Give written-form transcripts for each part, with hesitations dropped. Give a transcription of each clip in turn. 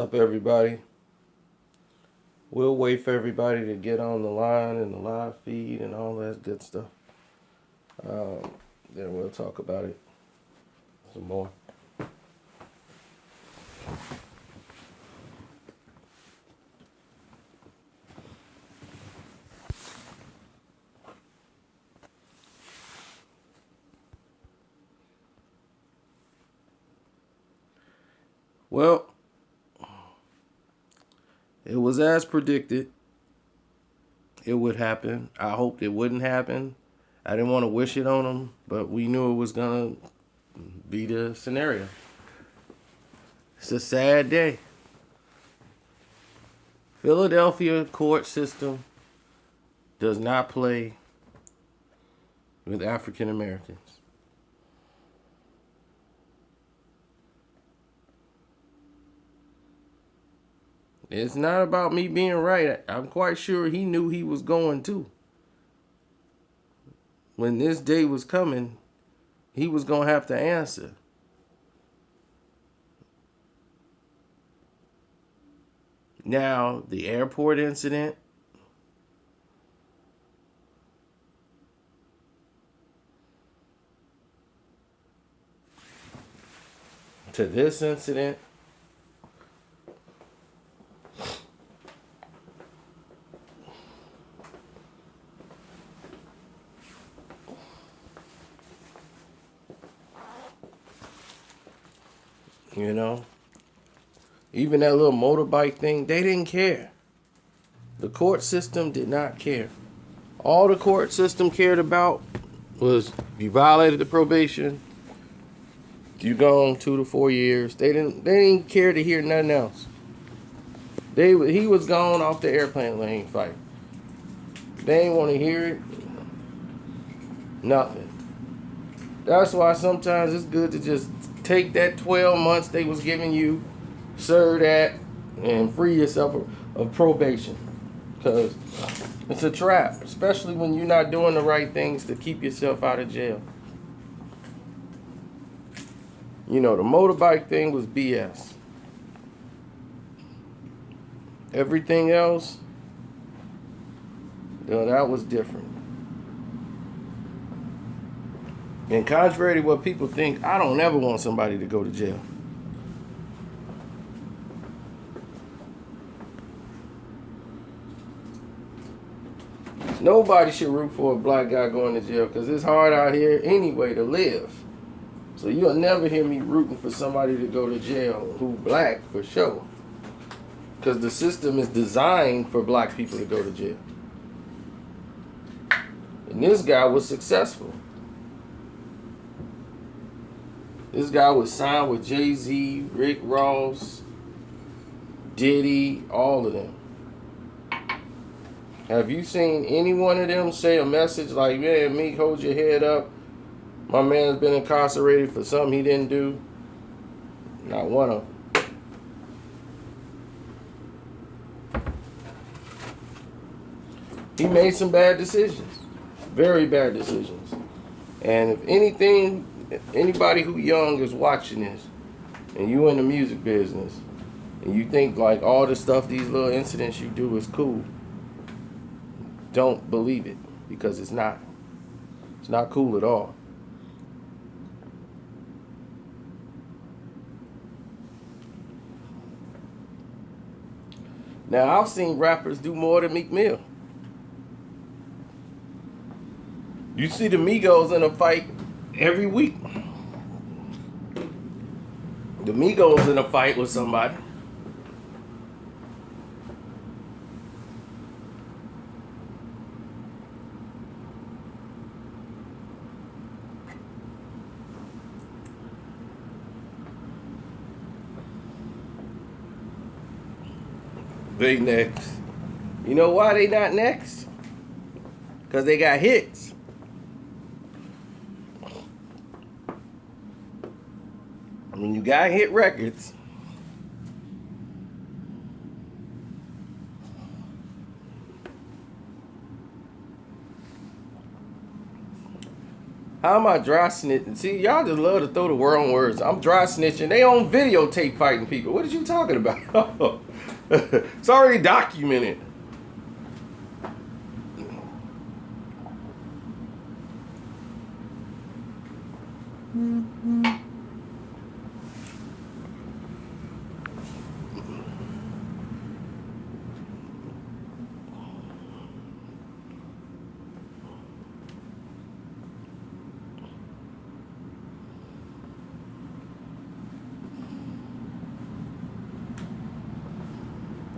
Up, everybody? We'll wait for everybody to get on the line and the live feed and all that good stuff. Um, then we'll talk about it some more. Well, it was as predicted. It would happen. I hoped it wouldn't happen. I didn't want to wish it on them, but we knew it was gonna be the scenario. It's a sad day. Philadelphia court system does not play with African Americans. It's not about me being right. I'm quite sure he knew he was going to. When this day was coming, he was going to have to answer. Now, the airport incident, to this incident, you know, even that little motorbike thing, they didn't care. The court system did not care. All the court system cared about was you violated the probation, you gone 2 to 4 years. They didn't care to hear nothing else. He was gone off the airplane lane fight. They ain't want to hear it. Nothing. That's why sometimes it's good to just take that 12 months they was giving you, serve that, and free yourself of probation. Because it's a trap, especially when you're not doing the right things to keep yourself out of jail. You know, the motorbike thing was BS. Everything else, that was different. And contrary to what people think, I don't ever want somebody to go to jail. Nobody should root for a black guy going to jail because it's hard out here anyway to live. So you'll never hear me rooting for somebody to go to jail who black for sure. Because the system is designed for black people to go to jail. And this guy was successful. This guy was signed with Jay-Z, Rick Ross, Diddy, all of them. Have you seen any one of them say a message like, man, Meek, hold your head up. My man's been incarcerated for something he didn't do? Not one of them. He made some bad decisions. Very bad decisions. And if anything, anybody who young is watching this, and you in the music business, and you think like all the stuff, these little incidents you do is cool, don't believe it, because it's not. It's not cool at all. Now, I've seen rappers do more than Meek Mill. You see the Migos in a fight every week. The Migos in a fight with somebody. They next. You know why they not next? Because they got hits. When you got hit records, How am I dry snitching? See, y'all just love to throw the wrong words. I'm dry snitching. They on videotape fighting people. What are you talking about? It's already documented.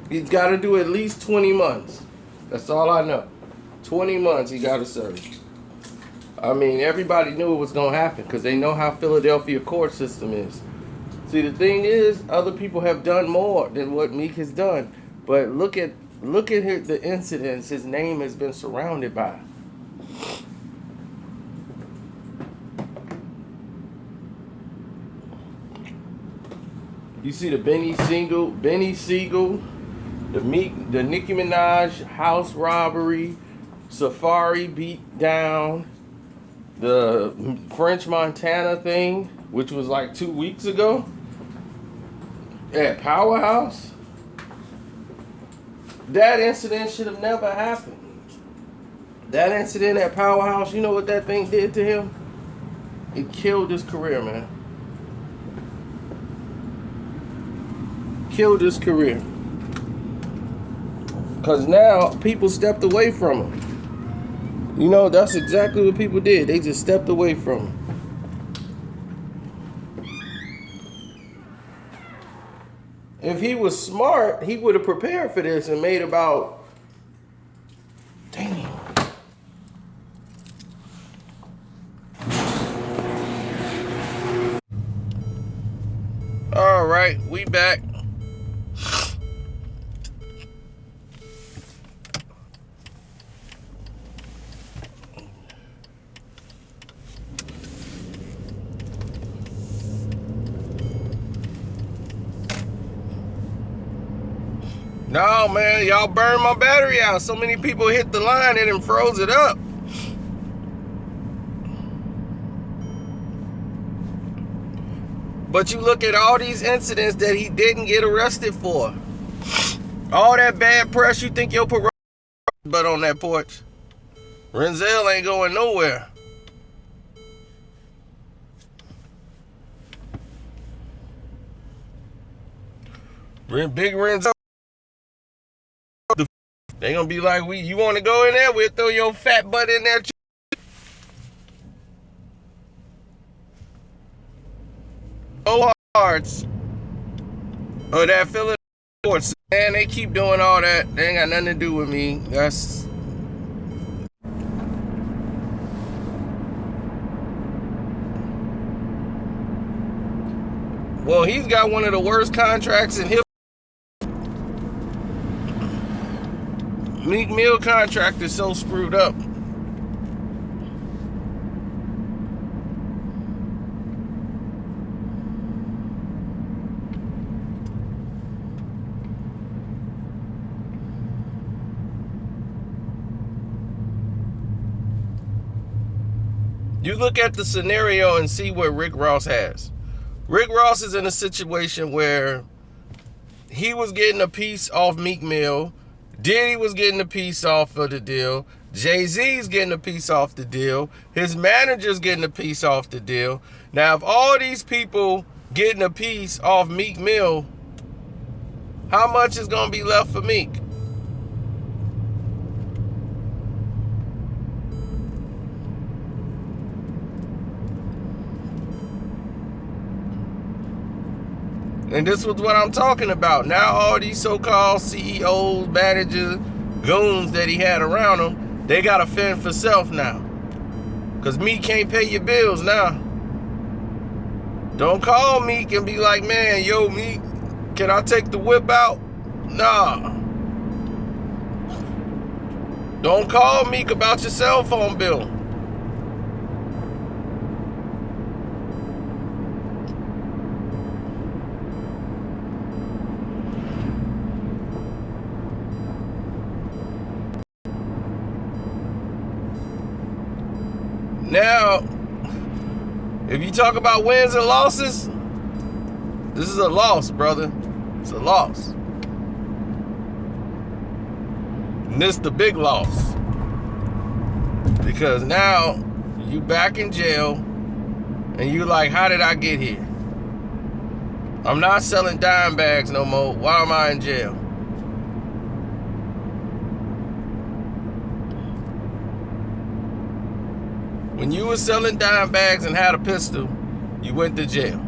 He's got to do at least 20 months. That's all I know. 20 months he got to serve. I mean, everybody knew it was going to happen because they know how Philadelphia court system is. See, the thing is, other people have done more than what Meek has done. But look at the incidents his name has been surrounded by. You see the Benny Siegel, the Nicki Minaj house robbery, Safari beat down, the French Montana thing, which was like 2 weeks ago at Powerhouse. That incident should have never happened. That incident at Powerhouse, you know what that thing did to him? It killed his career, man. Killed his career. Because now people stepped away from him. You know, that's exactly what people did. They just stepped away from him. If he was smart, he would have prepared for this and made about... Damn. All right, we back. No, man, y'all burned my battery out. So many people hit the line and it froze it up. But you look at all these incidents that he didn't get arrested for. All that bad press, you think your parole butt on that porch. Renzel ain't going nowhere. Big Renzel. They gonna be like, you want to go in there? We'll throw your fat butt in there. Oh, hearts. Oh, that Philadelphia courts. Man, they keep doing all that. They ain't got nothing to do with me. That's... Well, he's got one of the worst contracts in hip. Meek Mill contract is so screwed up. You look at the scenario and see what Rick Ross has. Rick Ross is in a situation where he was getting a piece off Meek Mill. Diddy was getting a piece off of the deal. Jay-Z's getting a piece off the deal. His manager's getting a piece off the deal. Now, if all these people getting a piece off Meek Mill, how much is going to be left for Meek? And this was what I'm talking about. Now all these so-called CEOs, managers, goons that he had around him, they got to fend for self now. Because Meek can't pay your bills now. Don't call Meek and be like, man, yo, Meek, can I take the whip out? Nah. Don't call Meek about your cell phone bill. Now, If you talk about wins and losses, this is a loss, brother. It's a loss. And this the big loss. Because now you back in jail and you like, how did I get here? I'm not selling dime bags no more. Why am I in jail? When you were selling dime bags and had a pistol, you went to jail.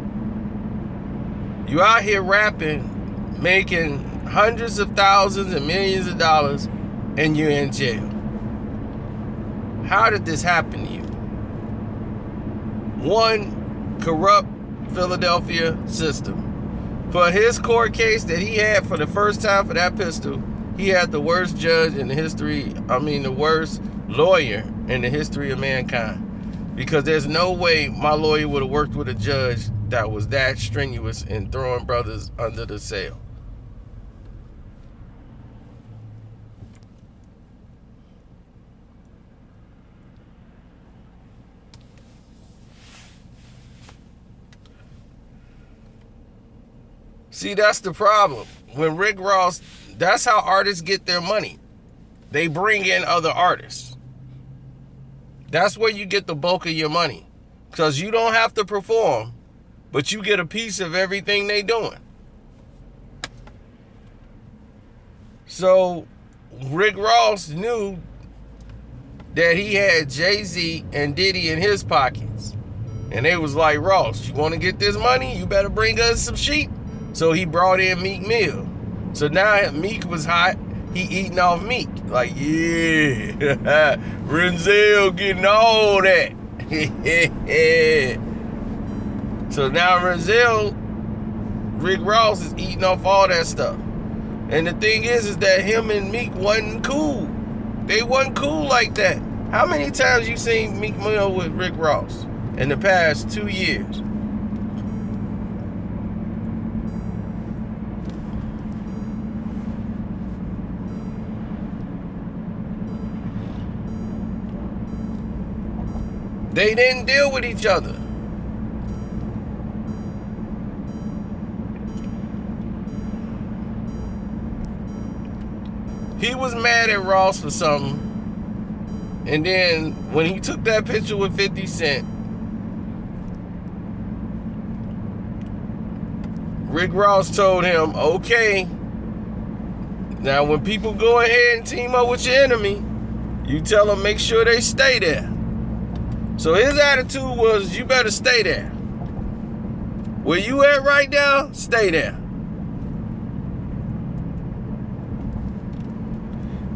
You out here rapping, making hundreds of thousands and millions of dollars, and you're in jail. How did this happen to you? One, corrupt Philadelphia system. For his court case that he had for the first time for that pistol, he had the worst judge in the history, the worst lawyer in the history of mankind. Because there's no way my lawyer would have worked with a judge that was that strenuous in throwing brothers under the sail. See, that's the problem. When Rick Ross, that's how artists get their money. They bring in other artists. That's where you get the bulk of your money. Because you don't have to perform, but you get a piece of everything they doing. So Rick Ross knew that he had Jay-Z and Diddy in his pockets. And they was like, Ross, you want to get this money? You better bring us some sheep. So he brought in Meek Mill. So now Meek was hot. He eating off Meek. Like, yeah, Renzel getting all that. So now Renzel, Rick Ross is eating off all that stuff. And the thing is that him and Meek wasn't cool. They wasn't cool like that. How many times you seen Meek Mill with Rick Ross in the past 2 years? They didn't deal with each other. He was mad at Ross for something. And then when he took that picture with 50 Cent, Rick Ross told him, okay, now when people go ahead and team up with your enemy, you tell them make sure they stay there. So his attitude was, you better stay there. Where you at right now, stay there.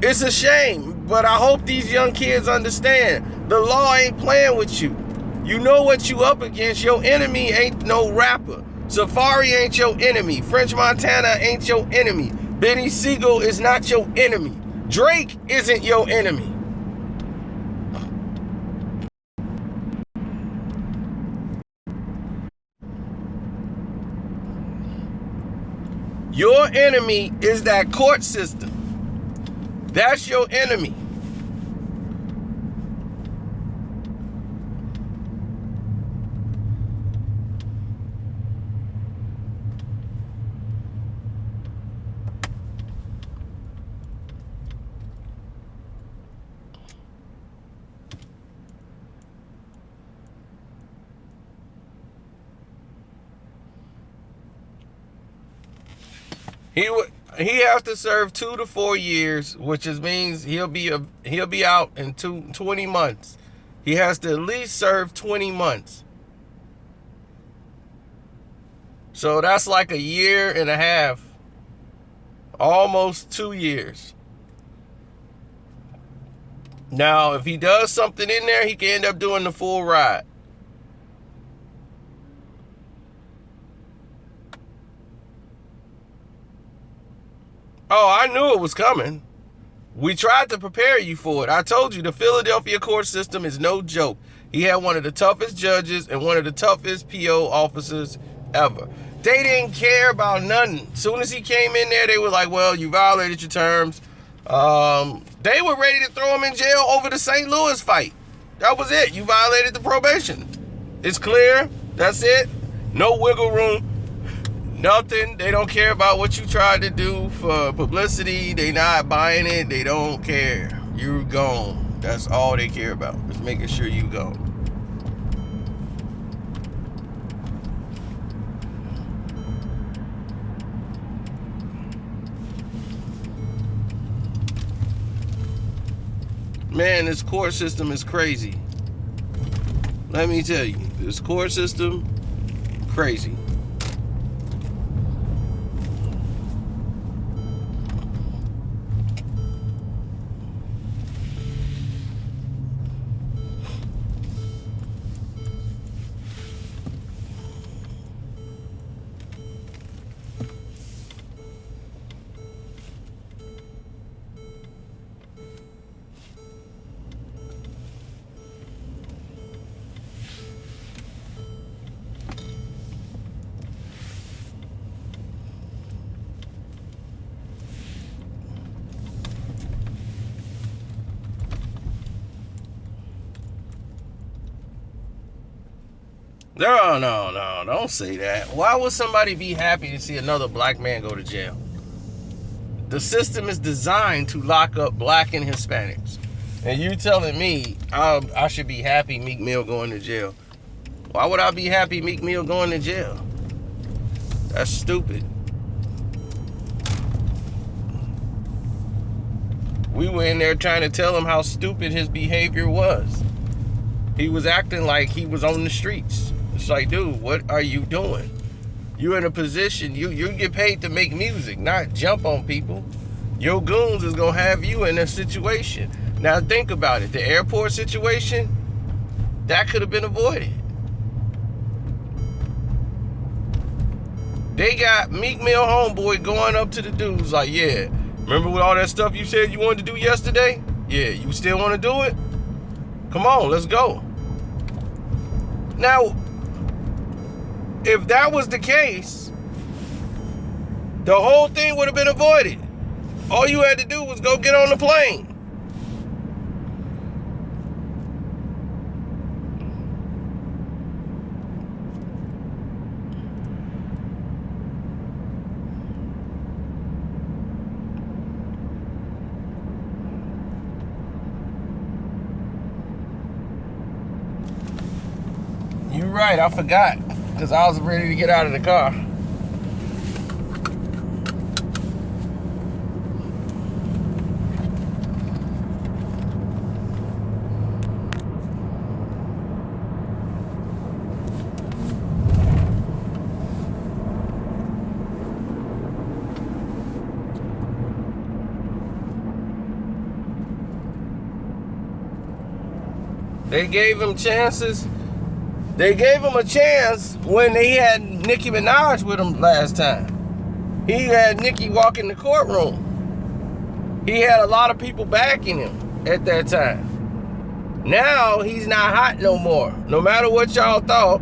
It's a shame, but I hope these young kids understand the law ain't playing with you. You know what you up against. Your enemy ain't no rapper. Safari ain't your enemy. French Montana ain't your enemy. Benny Siegel is not your enemy. Drake isn't your enemy. Your enemy is that court system. That's your enemy. He has to serve 2 to 4 years, which means he'll be out in 20 months. He has to at least serve 20 months. So that's like 1.5 years, almost 2 years. Now, if he does something in there, he can end up doing the full ride. Oh, I knew it was coming. We tried to prepare you for it. I told you the Philadelphia court system is no joke. He had one of the toughest judges and one of the toughest PO officers ever. They didn't care about nothing. As soon as he came in there, they were like, well, you violated your terms. They were ready to throw him in jail over the St. Louis fight. That was it. You violated the probation. It's clear. That's it. No wiggle room. Nothing. They don't care about what you tried to do for publicity. They not buying it. They don't care. You're gone. That's all they care about. Is making sure you go. Man, this court system is crazy. Let me tell you, this court system, crazy. No, don't say that. Why would somebody be happy to see another black man go to jail? The system is designed to lock up black and Hispanics. And you telling me I should be happy Meek Mill going to jail? Why would I be happy Meek Mill going to jail? That's stupid. We were in there trying to tell him how stupid his behavior was. He was acting like he was on the streets. It's like, dude, what are you doing? You're in a position, you get paid to make music, not jump on people. Your goons is gonna have you in a situation. Now think about it. The airport situation, that could have been avoided. They got Meek Mill homeboy going up to the dudes like, yeah, remember with all that stuff you said you wanted to do yesterday? Yeah, you still want to do it? Come on, let's go. Now, if that was the case, the whole thing would have been avoided. All you had to do was go get on the plane. You're right, I forgot. Because I was ready to get out of the car. They gave him chances. They gave him a chance when they had Nicki Minaj with him last time. He had Nicki walk in the courtroom. He had a lot of people backing him at that time. Now he's not hot no more. No matter what y'all thought,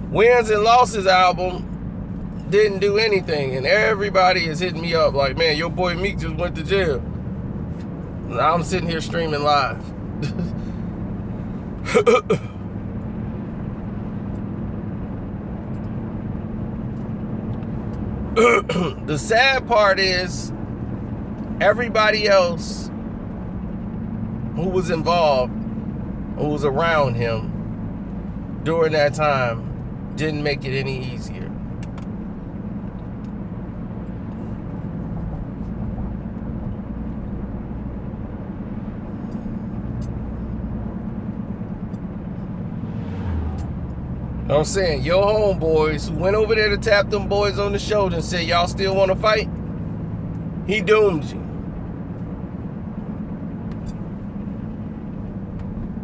Wins and Losses album didn't do anything. And everybody is hitting me up like, man, your boy Meek just went to jail. And I'm sitting here streaming live. The sad part is everybody else who was involved, who was around him during that time, didn't make it any easier. I'm saying, your homeboys who went over there to tap them boys on the shoulder and said, y'all still want to fight? He doomed you.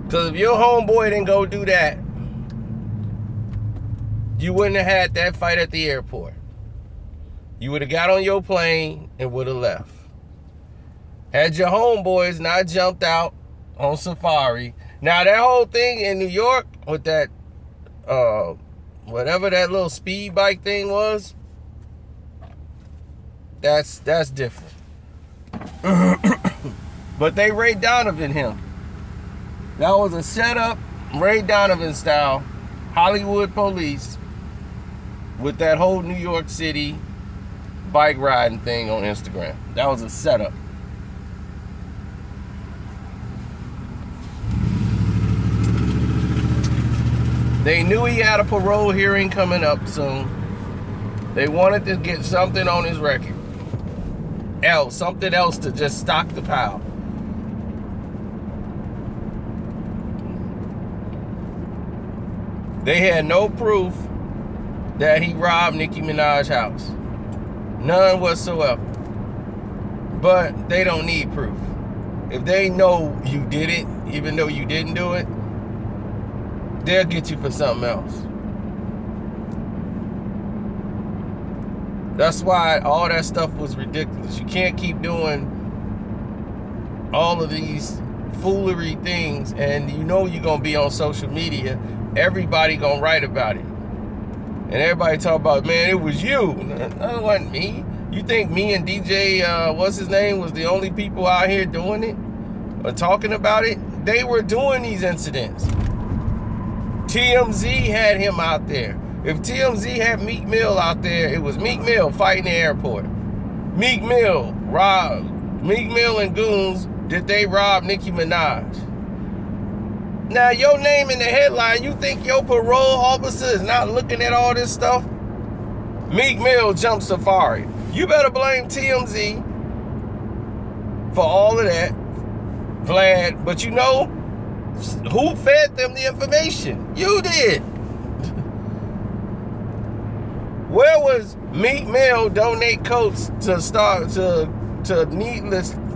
Because if your homeboy didn't go do that, you wouldn't have had that fight at the airport. You would have got on your plane and would have left. Had your homeboys not jumped out on safari. Now, that whole thing in New York with that whatever that little speed bike thing was, that's different. But they Ray Donovan him. That was a setup Ray Donovan style, Hollywood police with that whole New York City bike riding thing on Instagram. That was a setup. They knew he had a parole hearing coming up soon. They wanted to get something on his record. Something else to just stock the pile. They had no proof that he robbed Nicki Minaj's house. None whatsoever. But they don't need proof. If they know you did it, even though you didn't do it, they'll get you for something else. That's why all that stuff was ridiculous. You can't keep doing all of these foolery things and you know you're going to be on social media. Everybody going to write about it. And everybody talk about, man, it was you. No, it wasn't me. You think me and DJ, what's his name, was the only people out here doing it? Or talking about it? They were doing these incidents. TMZ had him out there. If TMZ had Meek Mill out there, it was Meek Mill fighting the airport. Meek Mill and goons, did they rob Nicki Minaj? Now, your name in the headline, you think your parole officer is not looking at all this stuff? Meek Mill jumped safari. You better blame TMZ for all of that, Vlad. But you know who fed them the information? You did. Where was Meek Mill donate coats to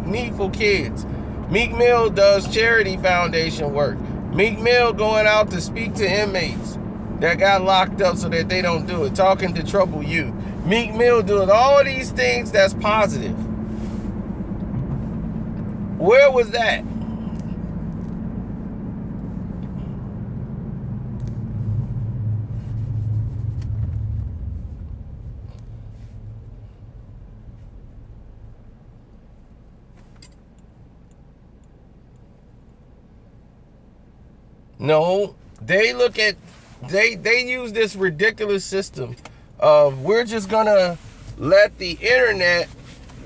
needful kids? Meek Mill does charity foundation work. Meek Mill going out to speak to inmates that got locked up so that they don't do it, talking to troubled youth. Meek Mill doing all these things that's positive. Where was that? No, they use this ridiculous system of we're just gonna let the internet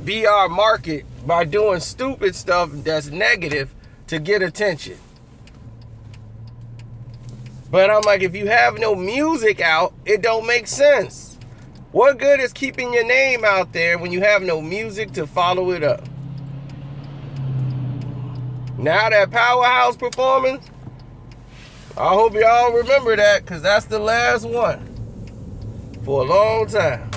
be our market by doing stupid stuff that's negative to get attention. But I'm like, if you have no music out, it don't make sense. What good is keeping your name out there when you have no music to follow it up? Now that Powerhouse performance, I hope y'all remember that, because that's the last one for a long time.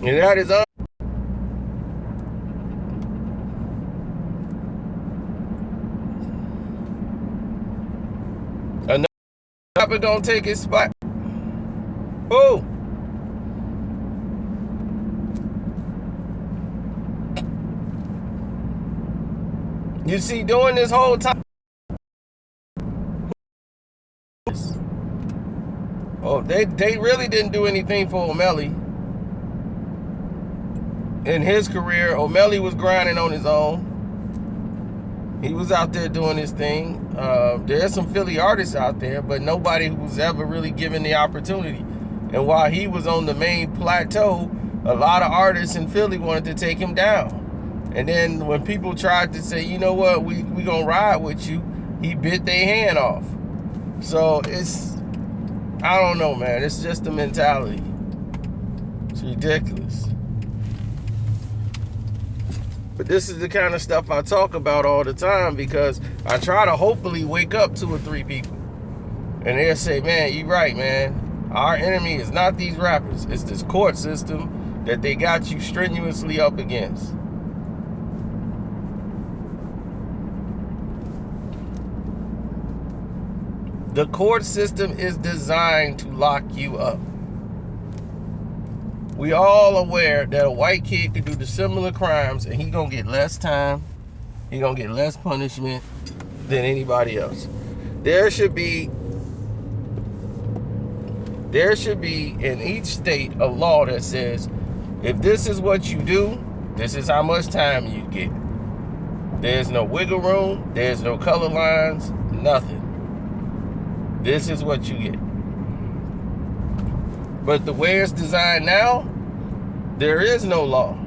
And that is another rapper gonna take his spot. Who? You see, during this whole time, they really didn't do anything for O'Malley. In his career, O'Malley was grinding on his own. He was out there doing his thing. There's some Philly artists out there, but nobody was ever really given the opportunity. And while he was on the main plateau, a lot of artists in Philly wanted to take him down. And then when people tried to say, you know what, we gonna ride with you, he bit their hand off. So it's, I don't know, man. It's just a mentality. It's ridiculous. But this is the kind of stuff I talk about all the time because I try to hopefully wake up 2 or 3 people. And they'll say, man, you right, man. Our enemy is not these rappers. It's this court system that they got you strenuously up against. The court system is designed to lock you up. We all aware that a white kid could do the similar crimes and he gonna get less time, he gonna get less punishment than anybody else. There should be in each state a law that says, if this is what you do, this is how much time you get. There's no wiggle room. There's no color lines. Nothing. This is what you get. But the way it's designed now, there is no law.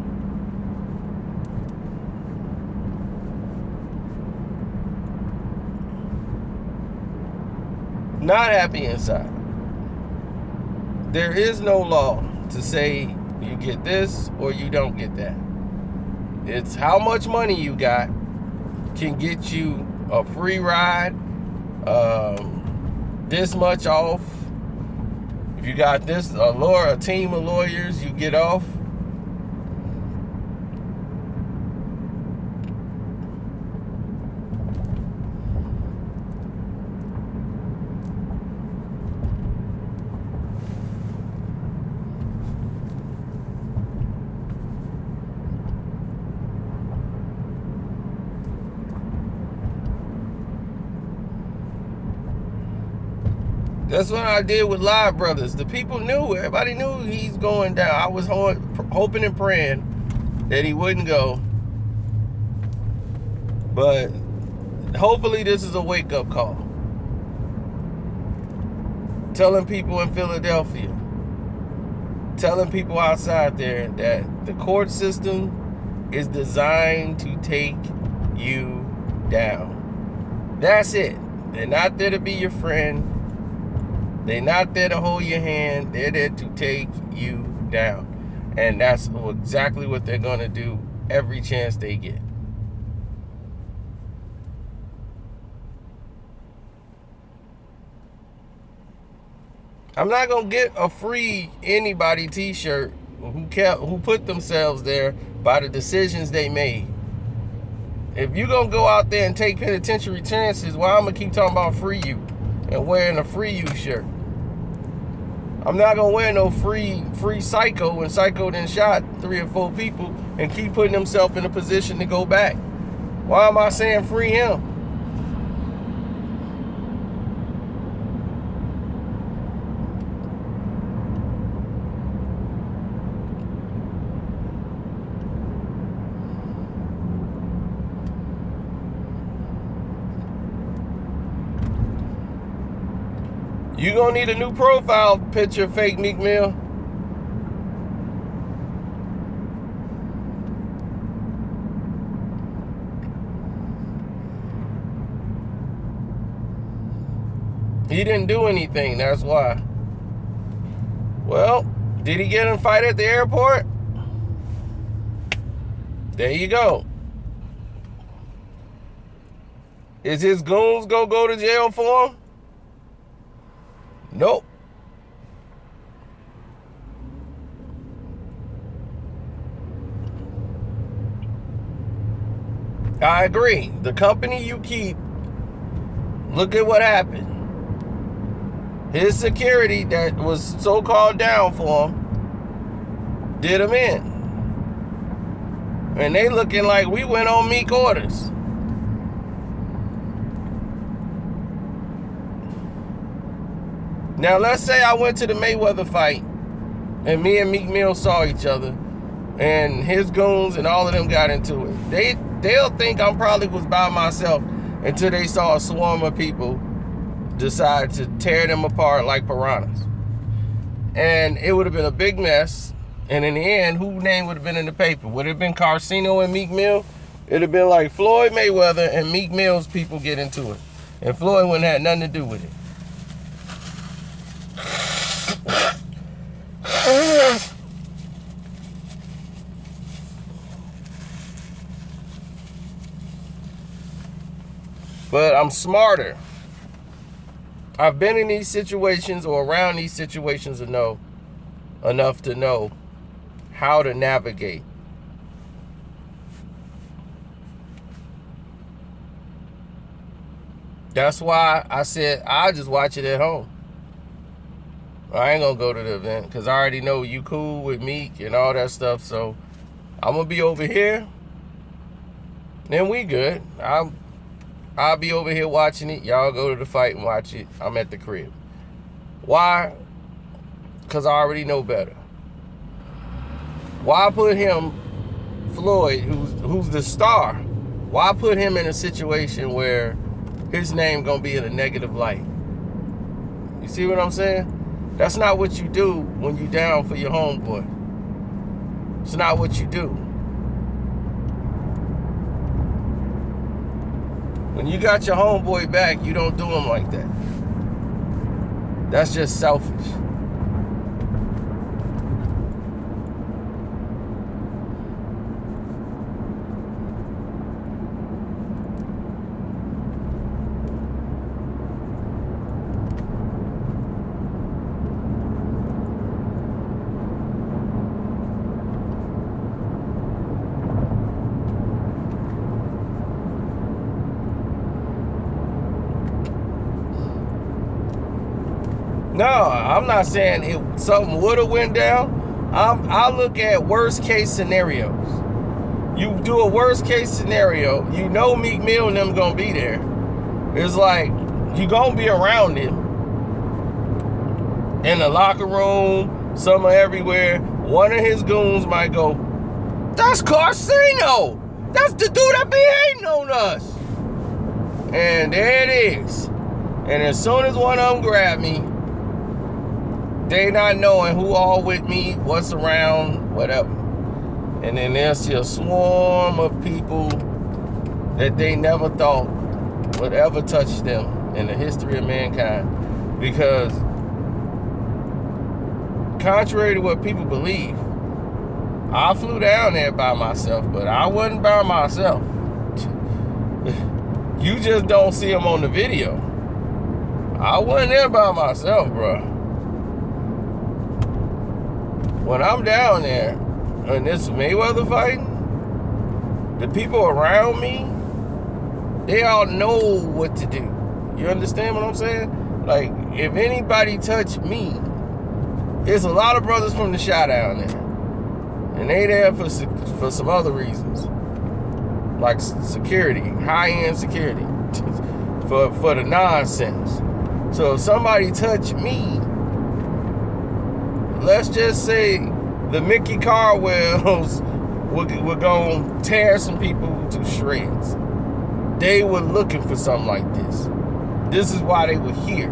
Not happy inside. There is no law to say you get this or you don't get that. It's how much money you got can get you a free ride, this much off. If you got this, a team of lawyers, you get off. That's what I did with Live Brothers. The people knew. Everybody knew he's going down. I was hoping and praying that he wouldn't go. But hopefully this is a wake-up call. Telling people in Philadelphia, telling people outside there that the court system is designed to take you down. That's it. They're not there to be your friend. They're not there to hold your hand. They're there to take you down. And that's exactly what they're going to do every chance they get. I'm not going to get a free anybody t-shirt who put themselves there by the decisions they made. If you're going to go out there and take penitentiary chances, well, I'm going to keep talking about free you and wearing a free you shirt. I'm not going to wear no free Psycho when Psycho done shot 3 or 4 people and keep putting himself in a position to go back. Why am I saying free him? You gonna need a new profile picture, fake Meek Mill. He didn't do anything, that's why. Well, did he get in a fight at the airport? There you go. Is his goons gonna go to jail for him? Nope. I agree. The company you keep, look at what happened. His security that was so-called down for him did him in. And they looking like we went on Meek orders. Now, let's say I went to the Mayweather fight and me and Meek Mill saw each other and his goons and all of them got into it. They'll think I'm probably was by myself until they saw a swarm of people decide to tear them apart like piranhas. And it would have been a big mess. And in the end, whose name would have been in the paper? Would it have been Carcino and Meek Mill? It would have been like Floyd Mayweather and Meek Mill's people get into it. And Floyd wouldn't have nothing to do with it. But I'm smarter. I've been in these situations or around these situations enough to know how to navigate. That's why I said I'll just watch it at home. I ain't gonna go to the event because I already know you cool with Meek and all that stuff. So I'm gonna be over here. Then we good. I'll be over here watching it. Y'all go to the fight and watch it. I'm at the crib. Why? Because I already know better. Why put him, Floyd, who's the star, Why put him in a situation where his name gonna be in a negative light? You see what I'm saying? That's not what you do when you down for your homeboy. It's not what you do. When you got your homeboy back, you don't do him like that. That's just selfish. No, I'm not saying something would have went down. I look at worst case scenarios. You do a worst case scenario, you know Meek Mill and them gonna be there. It's like you gonna be around him in the locker room, some are everywhere. One of his goons might go, "That's Carcino. That's the dude that be hating on us." And there it is. And as soon as one of them grab me, they not knowing who all with me, what's around, whatever. And then they'll see a swarm of people that they never thought would ever touch them in the history of mankind. Because contrary to what people believe, I flew down there by myself, but I wasn't by myself. You just don't see them on the video. I wasn't there by myself, bro. When I'm down there and this Mayweather fighting, the people around me, they all know what to do. You understand what I'm saying? Like, if anybody touch me, there's a lot of brothers from the shot down there. And they there for some other reasons. Like security, high-end security. for the nonsense. So if somebody touch me, let's just say the Mickey Carwells were going to tear some people to shreds. They were looking for something like this. This is why they were here.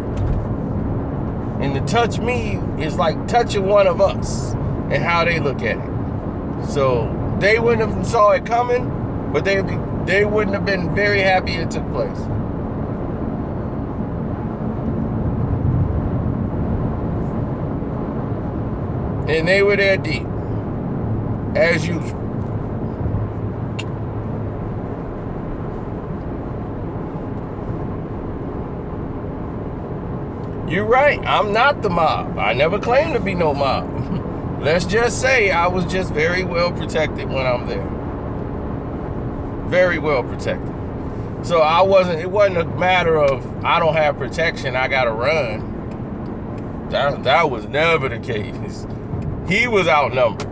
And to touch me is like touching one of us and how they look at it. So they wouldn't have saw it coming, but they wouldn't have been very happy it took place. And they were there deep, as usual. You're right, I'm not the mob. I never claimed to be no mob. Let's just say I was just very well protected when I'm there. Very well protected. So it wasn't a matter of I don't have protection, I gotta run. That was never the case. He was outnumbered.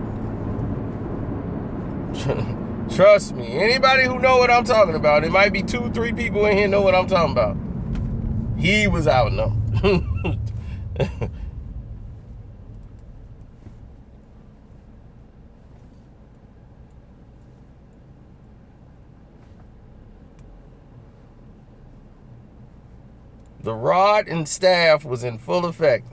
Trust me. Anybody who know what I'm talking about, it might be 2-3 people in here know what I'm talking about. He was outnumbered. The rod and staff was in full effect.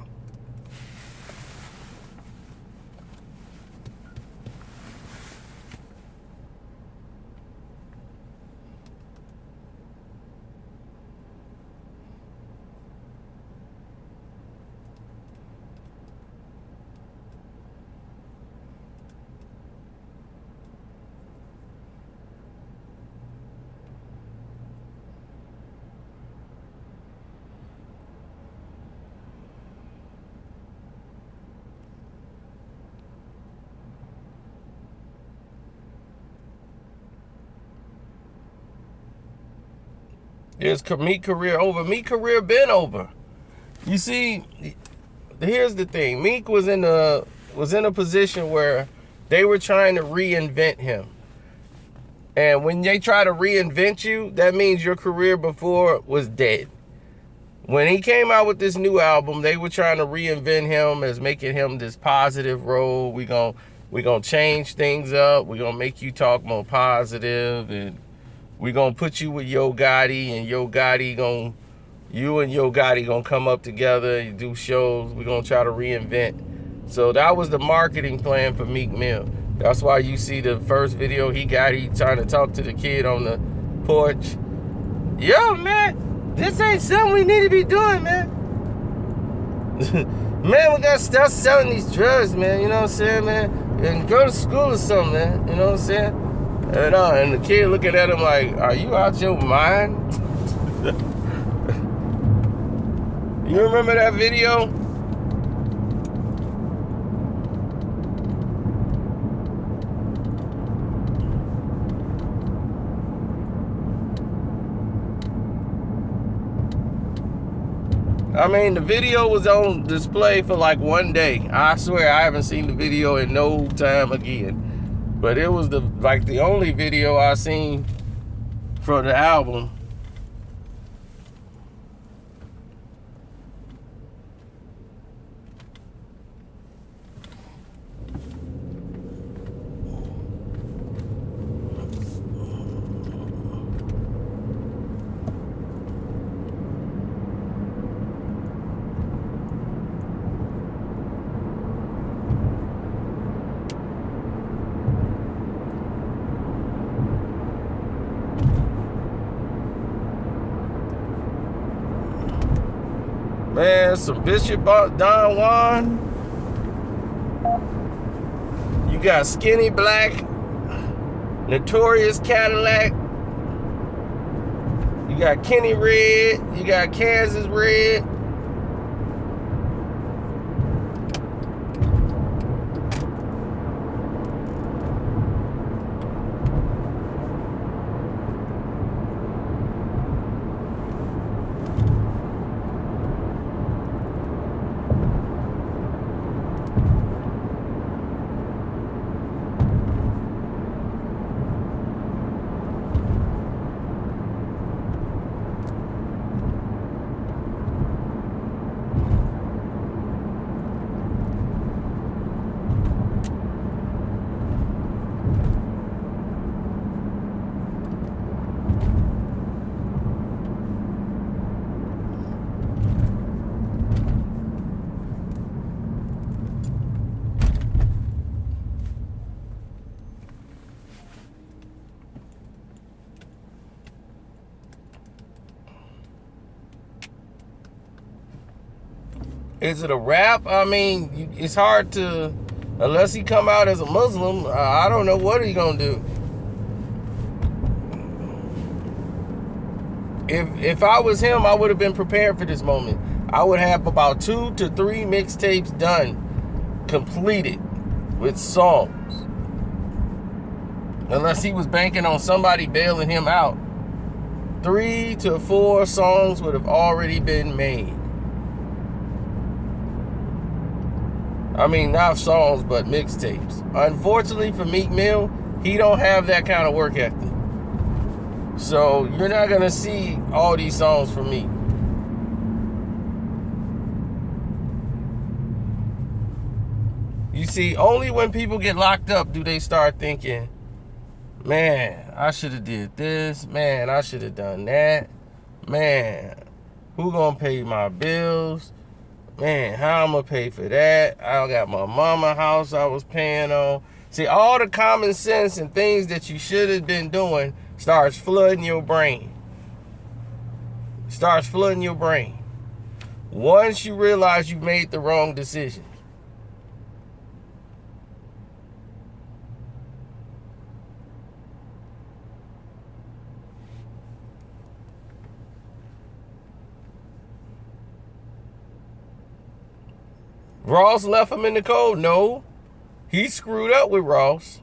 Is Meek career over? Meek career been over. You see, here's the thing. Meek was in a position where they were trying to reinvent him. And when they try to reinvent you, that means your career before was dead. When he came out with this new album, they were trying to reinvent him as making him this positive role. We gonna change things up. We're gonna make you talk more positive and we gonna put you with Yo Gotti, and you and Yo Gotti gonna come up together and do shows. We're gonna try to reinvent. So that was the marketing plan for Meek Mill. That's why you see the first video he trying to talk to the kid on the porch. Yo, man, this ain't something we need to be doing, man. Man, we gotta stop selling these drugs, man. You know what I'm saying, man? And go to school or something, man. You know what I'm saying? And the kid looking at him like, are you out your mind? You remember that video? I mean, the video was on display for like one day. I swear I haven't seen the video in no time again. But it was the only video I seen for the album. Man, some Bishop Don Juan. You got Skinny Black, Notorious Cadillac. You got Kenny Red. You got Kansas Red. Is it a rap? I mean, it's hard to, unless he come out as a Muslim, I don't know what he gonna do. If I was him, I would have been prepared for this moment. I would have about 2 to 3 mixtapes done, completed with songs. Unless he was banking on somebody bailing him out. 3 to 4 songs would have already been made. I mean, not songs, but mixtapes. Unfortunately for Meek Mill, he don't have that kind of work ethic. So you're not gonna see all these songs from me. You see, only when people get locked up do they start thinking, man, I should have did this. Man, I should have done that. Man, who gonna pay my bills? Man, how I'm gonna pay for that? I got my mama house I was paying on. See, all the common sense and things that you should have been doing starts flooding your brain. Starts flooding your brain. Once you realize you made the wrong decision. Ross left him in the cold? No. He screwed up with Ross.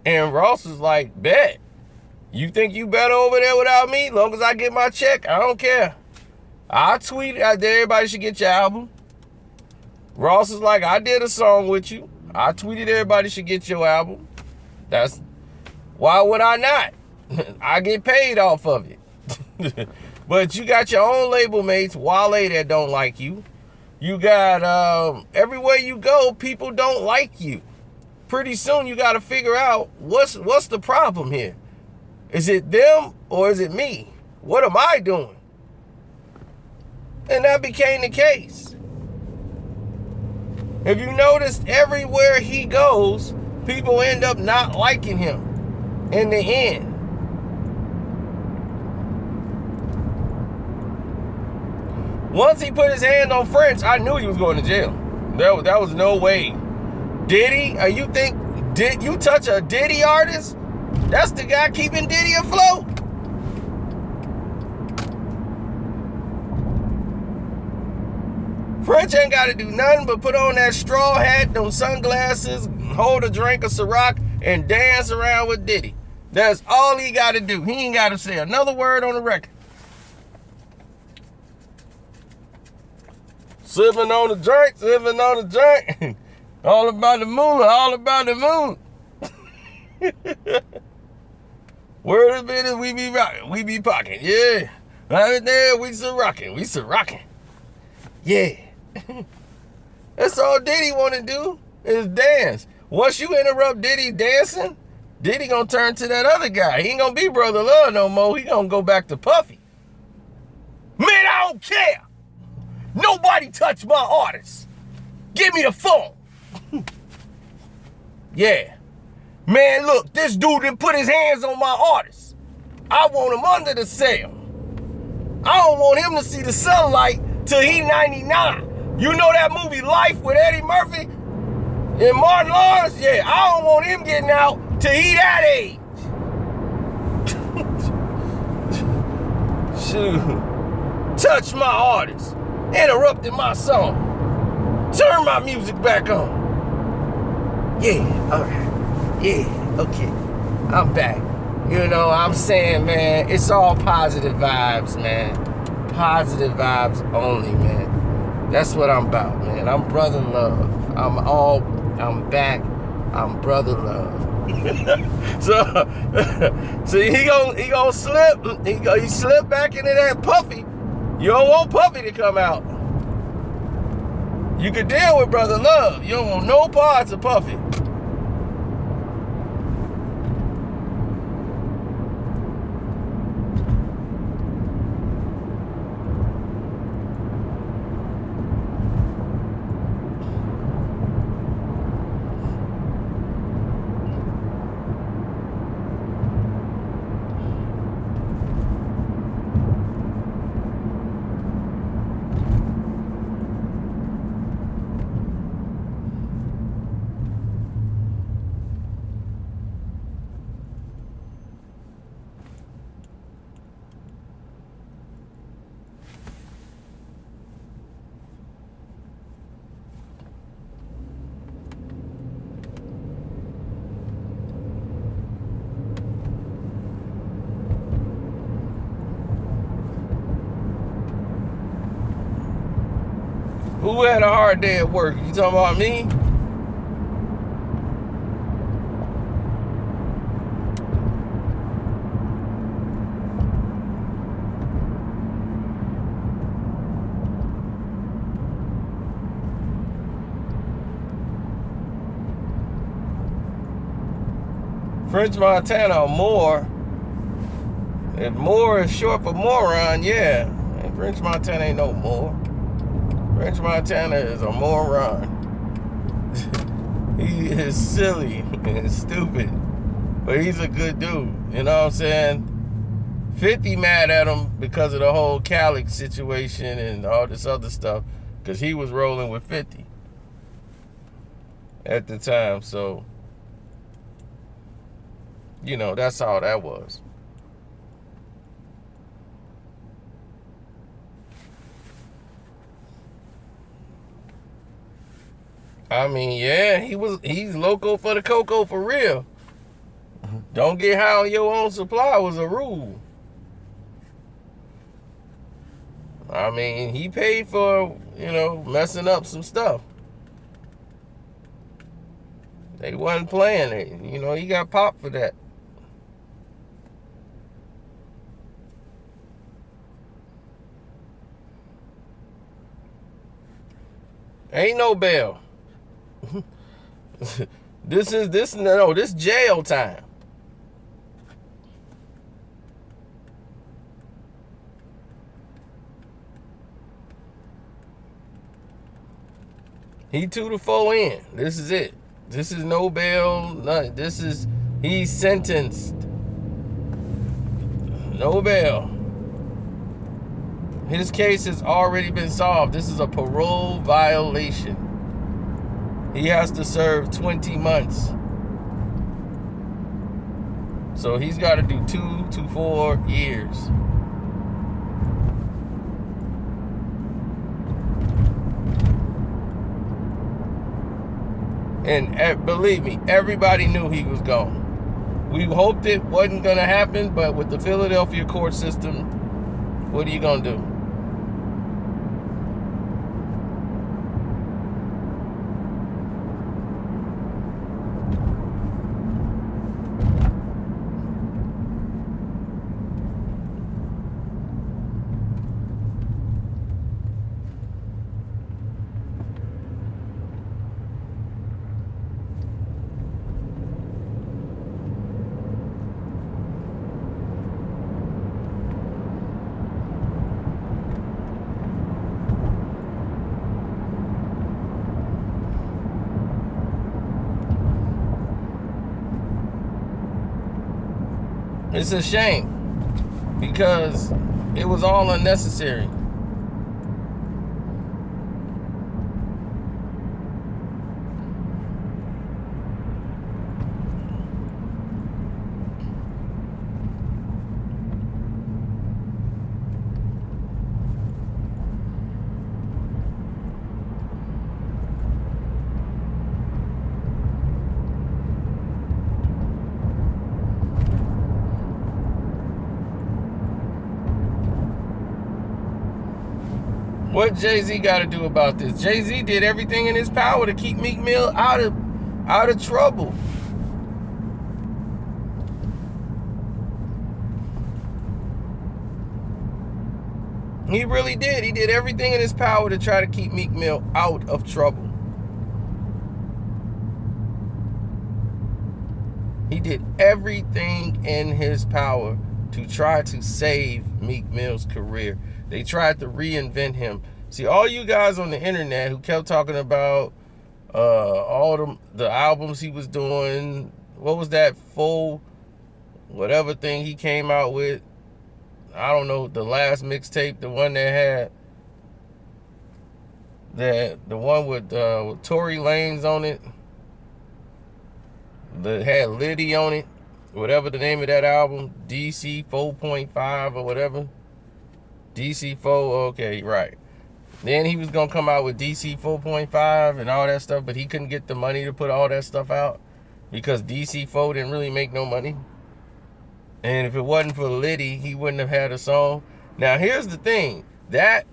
And Ross was like, bet. You think you better over there without me? Long as I get my check, I don't care. I tweeted out there, everybody should get your album. Ross is like, I did a song with you. I tweeted everybody should get your album. Why would I not? I get paid off of it. But you got your own label mates, Wale, that don't like you. You got, everywhere you go, people don't like you. Pretty soon you got to figure out what's the problem here. Is it them or is it me? What am I doing? And that became the case. If you noticed, everywhere he goes, people end up not liking him in the end. Once he put his hand on French, I knew he was going to jail. That was no way. Diddy, did you touch a Diddy artist? That's the guy keeping Diddy afloat. French ain't got to do nothing but put on that straw hat, them sunglasses, hold a drink of Ciroc, and dance around with Diddy. That's all he got to do. He ain't got to say another word on the record. Sipping on the drink. All about the moolah, all about the moon. Word of business, we be rocking, we be pocking, yeah. Right there, we rocking. Yeah. That's all Diddy want to do is dance. Once you interrupt Diddy dancing, Diddy gonna turn to that other guy. He ain't gonna be Brother Love no more. He gonna go back to Puffy. Man, I don't care. Nobody touch my artist. Give me the phone. Yeah. Man, look, this dude didn't put his hands on my artist. I want him under the sail. I don't want him to see the sunlight till he 99. You know that movie Life with Eddie Murphy and Martin Lawrence? Yeah, I don't want him getting out till he that age. Shoot. Touch my artist. Interrupted my song. Turn my music back on. Yeah, all right. Yeah, okay. I'm back. You know, I'm saying, man, it's all positive vibes, man. Positive vibes only, man. That's what I'm about, man. I'm brother love. I'm back. I'm brother love. so he gonna slip. He slip back into that Puffy. You don't want Puffy to come out. You can deal with brother love. You don't want no parts of Puffy. Who had a hard day at work? You talking about me? French Montana or Moore. If Moore is short for moron, yeah. And French Montana ain't no Moore. French Montana is a moron. He is silly and stupid, but he's a good dude. You know what I'm saying? 50 mad at him because of the whole Khaled situation and all this other stuff, because he was rolling with 50 at the time. So, you know, that's how that was. I mean, yeah, he's loco for the cocoa for real. Don't get high on your own supply was a rule. I mean, he paid for, you know, messing up some stuff. They wasn't playing it. You know, he got popped for that. Ain't no bail. This jail time. He 2 to 4 in. This is it. This is no bail. No, he's sentenced. No bail. His case has already been solved. This is a parole violation. He has to serve 20 months. So he's got to do 2 to 4 years. And believe me, everybody knew he was gone. We hoped it wasn't going to happen, but with the Philadelphia court system, what are you going to do? It's a shame because it was all unnecessary. What Jay-Z got to do about this? Jay-Z did everything in his power to keep Meek Mill out of trouble. He really did. He did everything in his power to try to keep Meek Mill out of trouble. He did everything in his power to try to save Meek Mill's career. They tried to reinvent him. See, all you guys on the internet who kept talking about all the albums he was doing, what was that full whatever thing he came out with? I don't know, the last mixtape, the one that had the one with Tory Lanez on it, that had Liddy on it, whatever the name of that album, DC 4.5 or whatever. DC 4, okay, right. Then he was going to come out with DC 4.5 and all that stuff, but he couldn't get the money to put all that stuff out because DC 4 didn't really make no money. And if it wasn't for Liddy, he wouldn't have had a song. Now, here's the thing. That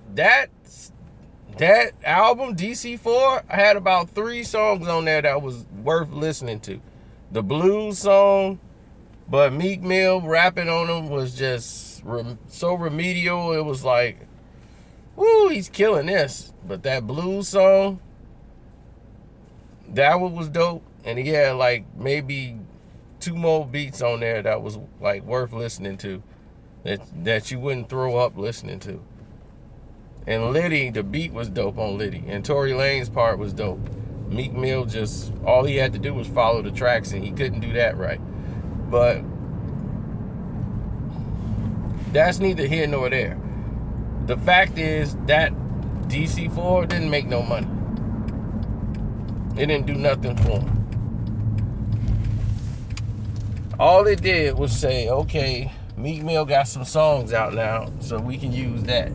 album, DC 4, had about 3 songs on there that was worth listening to. The blues song, but Meek Mill rapping on them was just so remedial. It was like, woo, he's killing this. But that blues song, that one was dope. And he had like maybe 2 more beats on there that was like worth listening to, that you wouldn't throw up listening to. And Liddy, the beat was dope on Liddy, and Tory Lanez part was dope. Meek Mill just, all he had to do was follow the tracks, and he couldn't do that right. But that's neither here nor there. The fact is that DC4 didn't make no money. It didn't do nothing for him. All it did was say, okay, Meek Mill got some songs out now, so we can use that.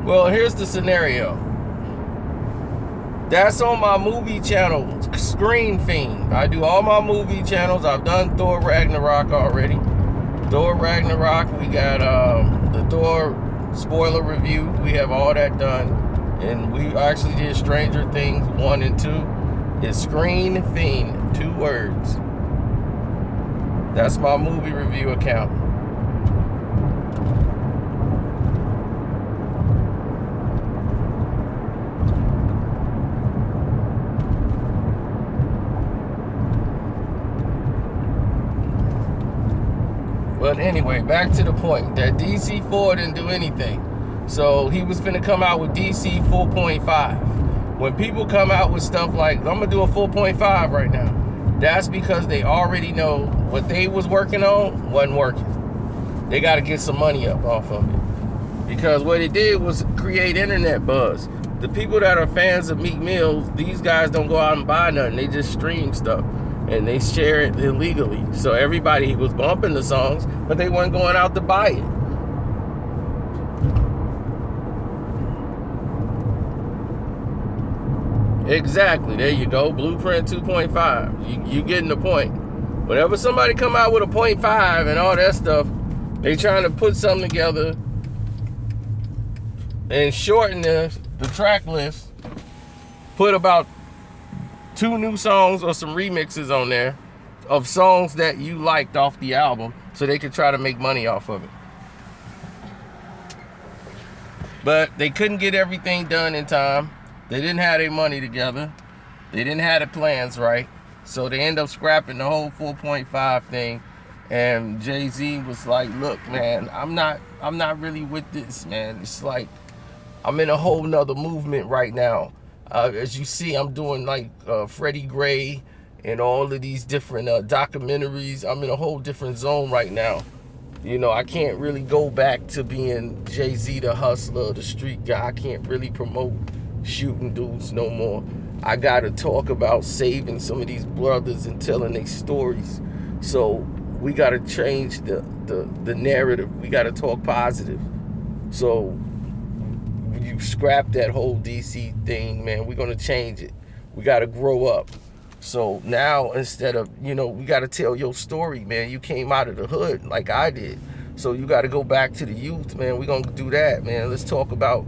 Well, here's the scenario. That's on my movie channel. Screen Fiend. I do all my movie channels. I've done Thor Ragnarok already. Thor Ragnarok, we got the Thor spoiler review. We have all that done. And we actually did Stranger Things 1 and 2. It's Screen Fiend, 2 words. That's my movie review account. But anyway, back to the point that DC4 didn't do anything. So he was finna come out with DC 4.5. When people come out with stuff like, I'm gonna do a 4.5 right now, that's because they already know what they was working on wasn't working. They gotta get some money up off of it. Because what it did was create internet buzz. The people that are fans of Meek Mill, these guys don't go out and buy nothing. They just stream stuff. And they share it illegally. So everybody was bumping the songs, but they weren't going out to buy it. Exactly. There you go. Blueprint 2.5. You getting the point. Whenever somebody come out with a 0.5 and all that stuff, they trying to put something together and shorten the track list. Put about 2 new songs or some remixes on there of songs that you liked off the album so they could try to make money off of it. But they couldn't get everything done in time. They didn't have their money together. They didn't have the plans right. So they end up scrapping the whole 4.5 thing. And Jay-Z was like, look, man, I'm not really with this, man. It's like I'm in a whole nother movement right now. As you see, I'm doing like Freddie Gray and all of these different documentaries. I'm in a whole different zone right now. You know, I can't really go back to being Jay-Z, the hustler, the street guy. I can't really promote shooting dudes no more. I got to talk about saving some of these brothers and telling their stories. So we got to change the narrative. We got to talk positive. So you scrap that whole DC thing, man. We're going to change it. We got to grow up. So now instead of, you know, we got to tell your story, man. You came out of the hood like I did. So you got to go back to the youth, man. We're going to do that, man. Let's talk about,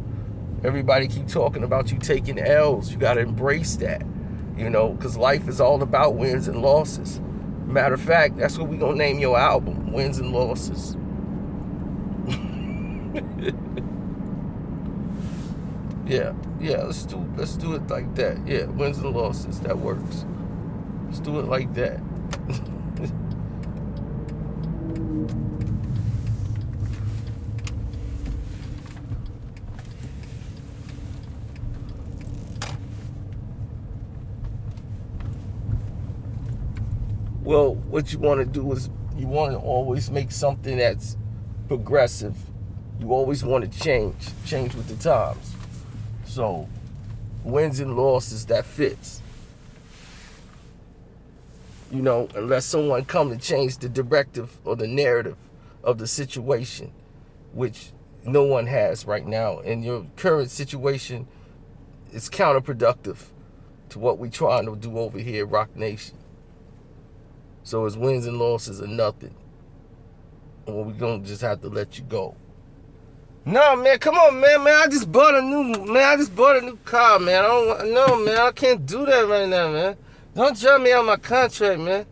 everybody keep talking about you taking L's. You got to embrace that, you know, because life is all about wins and losses. Matter of fact, that's what we're going to name your album, Wins and Losses. Yeah, let's do it like that. Yeah, wins and losses, that works. Let's do it like that. Well, what you want to do is you want to always make something that's progressive. You always want to change with the times. So, wins and losses, that fits. You know, unless someone come to change the directive or the narrative of the situation, which no one has right now. And your current situation is counterproductive to what we're trying to do over here at Rock Nation. So it's wins and losses or nothing. Or we're going to just have to let you go. No, man, come on, man. I just bought a new car, man. I can't do that right now, man. Don't jump me out my contract, man.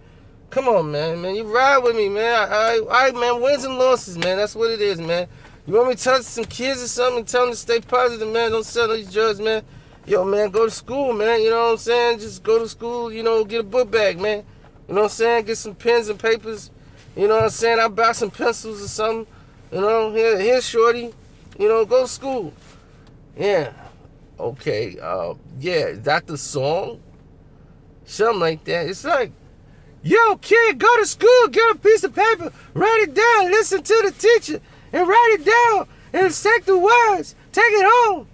Come on, man. You ride with me, man. All right, man. Wins and losses, man. That's what it is, man. You want me to talk to some kids or something and tell them to stay positive, man? Don't sell these drugs, man. Yo, man, go to school, man. You know what I'm saying? Just go to school, you know, get a book bag, man. You know what I'm saying? Get some pens and papers. You know what I'm saying? I'll buy some pencils or something. You know, here's shorty. You know, go to school. Yeah. Okay. Yeah, is that the song? Something like that. It's like, yo, kid, go to school, get a piece of paper, write it down, listen to the teacher, and write it down, and take the words, take it home.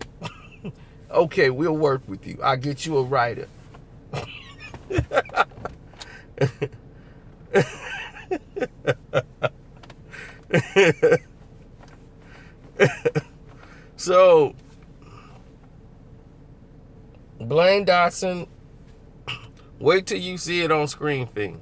Okay, we'll work with you. I'll get you a writer. So, Blaine Dotson Wait till you see it on screen thing.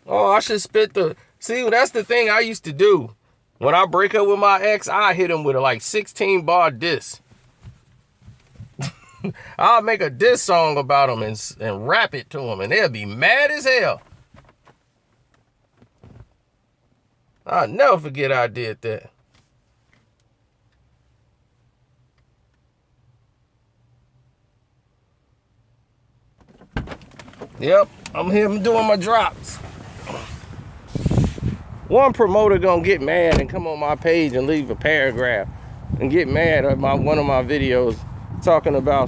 Oh, I should spit the... See, that's the thing I used to do. When I break up with my ex, I hit him with a like 16 bar diss. I'll make a diss song about him and rap it to him, and they'll be mad as hell. I'll never forget I did that. Yep, I'm here doing my drops. One promoter gonna get mad and come on my page and leave a paragraph and get mad at one of my videos talking about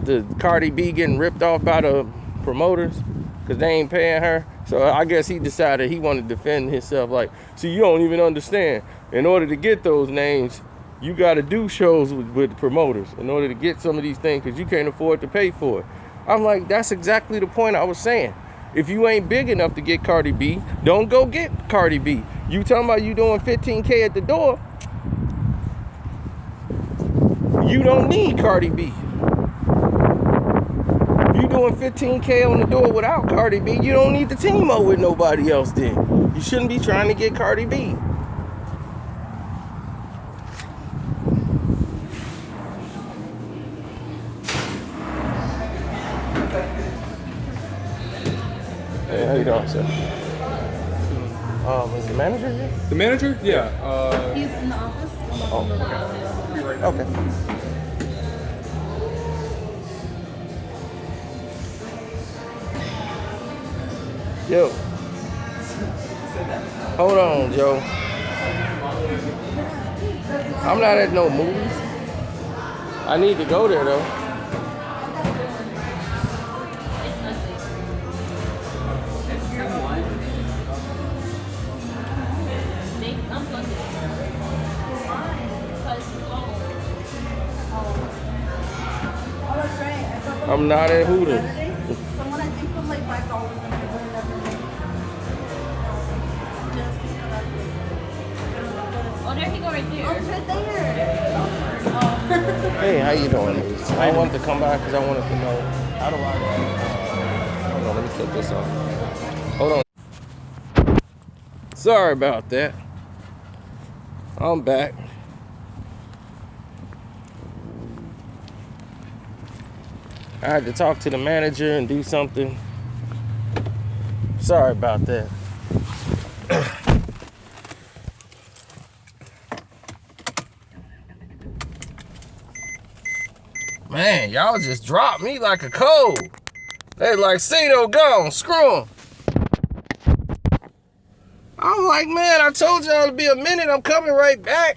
the Cardi B getting ripped off by the promoters because they ain't paying her. So I guess he decided he wanted to defend himself. Like, see, you don't even understand. In order to get those names, you got to do shows with promoters in order to get some of these things because you can't afford to pay for it. I'm like, that's exactly the point I was saying. If you ain't big enough to get Cardi B, don't go get Cardi B. You talking about you doing 15K at the door, you don't need Cardi B. You doing 15K on the door without Cardi B, you don't need to team up with nobody else then. You shouldn't be trying to get Cardi B. Hey, how you doing, sir? Is the manager here? The manager? Yeah. He's in the office. Oh, okay. Okay. Yo. Hold on, Joe. I'm not at no movies. I need to go there, though. I'm not at Hooters. Someone I think put like $5 in it. Oh, there he go right there. Oh, it's right there. Oh. Hey, how you doing? I wanted to come by because I wanted to know how do I... Hold on, let me flip this off. Hold on. Sorry about that. I'm back. I had to talk to the manager and do something. Sorry about that. Man, y'all just dropped me like a cold. They like, Cito gone, screw 'em. I'm like, man, I told y'all it'll be a minute. I'm coming right back.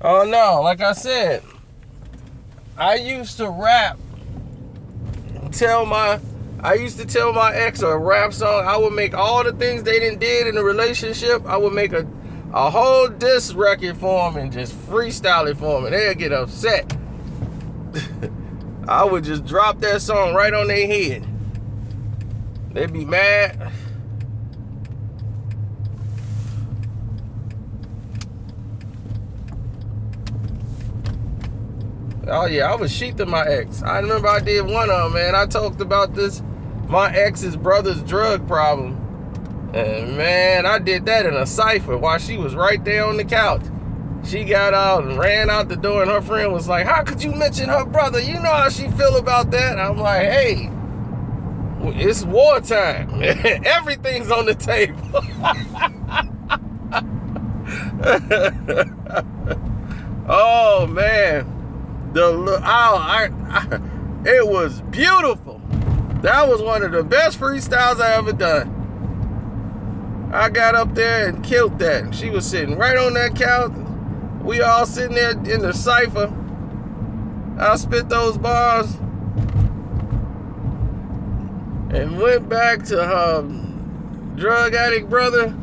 Oh no, like I said, I used to rap. I used to tell my ex a rap song. I would make all the things they didn't did in the relationship. I would make a whole diss record for them and just freestyle it for them, and they'd get upset. I would just drop that song right on their head. They'd be mad. Oh yeah, I was sheathing my ex. I remember I did one of them, man. I talked about this, my ex's brother's drug problem. And man, I did that in a cipher while she was right there on the couch. She got out and ran out the door, and her friend was like, how could you mention her brother? You know how she feel about that. I'm like, hey, it's wartime. Everything's on the table. Oh man, it was beautiful. That was one of the best freestyles I ever done. I got up there and killed that. She was sitting right on that couch. We all sitting there in the cipher. I spit those bars and went back to her drug addict brother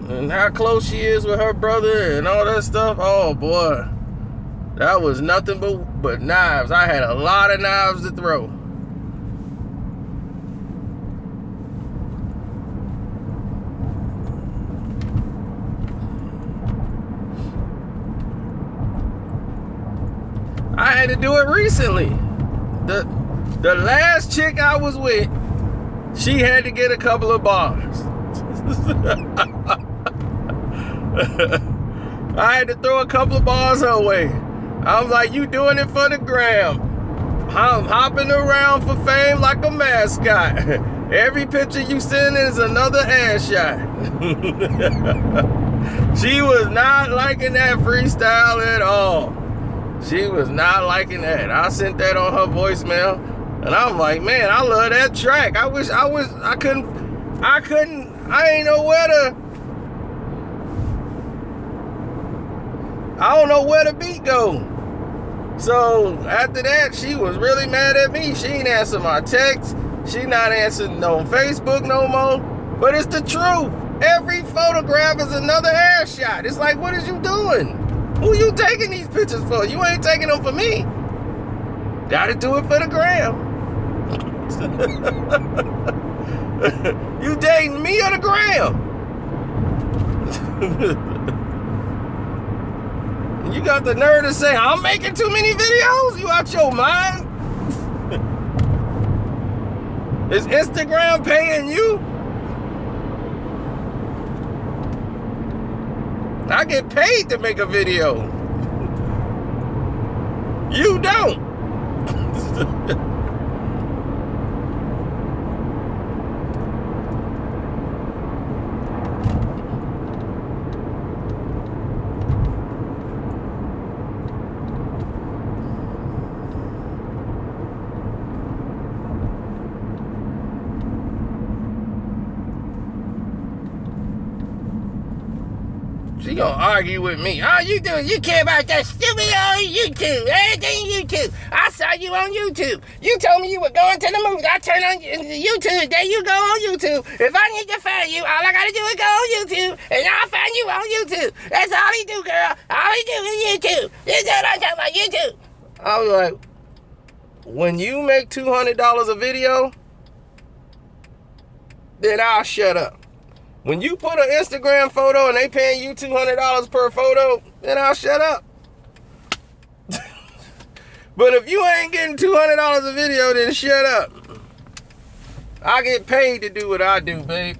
and how close she is with her brother and all that stuff. Oh boy, that was nothing but knives. I had a lot of knives to throw. I had to do it recently. The last chick I was with, she had to get a couple of bars. I had to throw a couple of bars her way. I was like, you doing it for the gram. I'm hopping around for fame like a mascot. Every picture you send is another ass shot. She was not liking that freestyle at all. She was not liking that. I sent that on her voicemail, and I'm like, man, I love that track. I ain't know where to. I don't know where the beat go. So after that, she was really mad at me. She ain't answer my text. She not answering no Facebook no more. But it's the truth. Every photograph is another ass shot. It's like, what is you doing? Who you taking these pictures for? You ain't taking them for me. Gotta do it for the gram. You dating me or the gram? You got the nerve to say, I'm making too many videos? You out your mind? Is Instagram paying you? I get paid to make a video. You don't. She gonna argue with me. Oh, you care about that stupid on YouTube. Everything YouTube. I saw you on YouTube. You told me you were going to the movies. I turned on YouTube. There you go on YouTube. If I need to find you, all I gotta do is go on YouTube, and I'll find you on YouTube. That's all he do, girl. All he do is YouTube. This is what I'm talking about, YouTube. I was like, when you make $200 a video, then I'll shut up. When you put an Instagram photo and they paying you $200 per photo, then I'll shut up. But if you ain't getting $200 a video, then shut up. I get paid to do what I do, babe.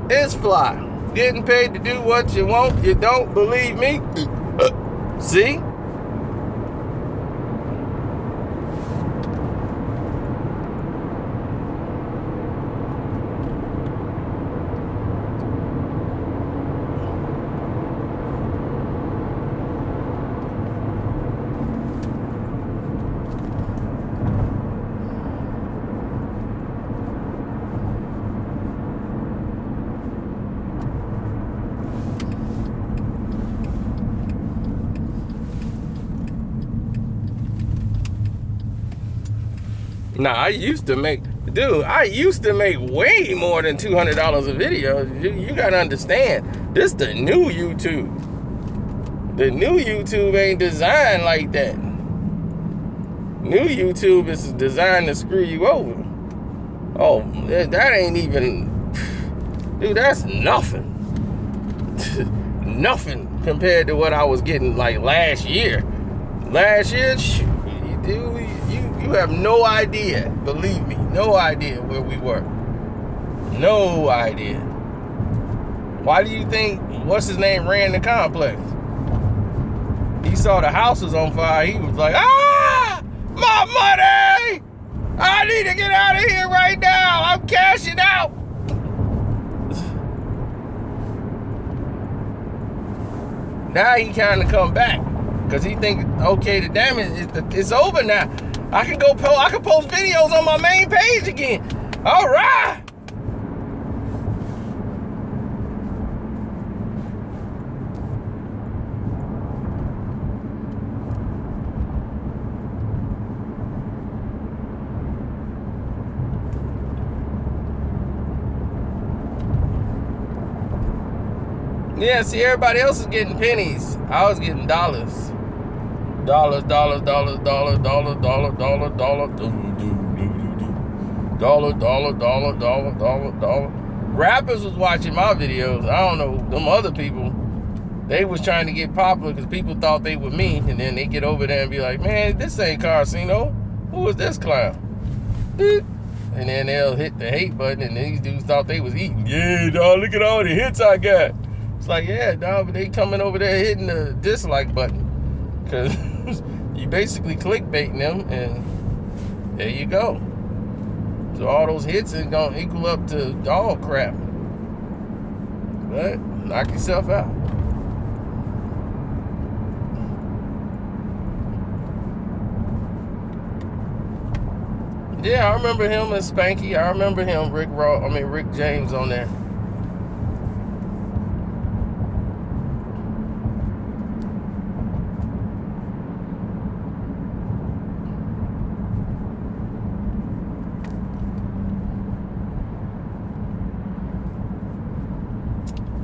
It's fly. Getting paid to do what you want. You don't believe me? See? Nah, I used to make way more than $200 a video. You gotta understand, this the new YouTube. The new YouTube ain't designed like that. New YouTube is designed to screw you over. Oh, that ain't even, dude, that's nothing. Nothing compared to what I was getting like last year. Last year, dude, you have no idea. Believe me, no idea where we were. No idea. Why do you think, what's his name, ran the complex? He saw the house was on fire. He was like, ah, my money! I need to get out of here right now. I'm cashing out. Now he kind of come back because he think, okay, the damage it's over now. I can post videos on my main page again. All right. Yeah, see, everybody else is getting pennies. I was getting dollars. Dollars. Rappers was watching my videos. I don't know, them other people, they was trying to get popular because people thought they were me. And then they get over there and be like, man, this ain't Carcino. Who is this clown? And then they'll hit the hate button and these dudes thought they was eating. Yeah, dog, look at all the hits I got. It's like, yeah, dog, but they coming over there hitting the dislike button. Because you basically clickbaiting them, and there you go. So all those hits ain't going to equal up to dog crap. But knock yourself out. Yeah, I remember him and Spanky. I remember him, Rick James on there.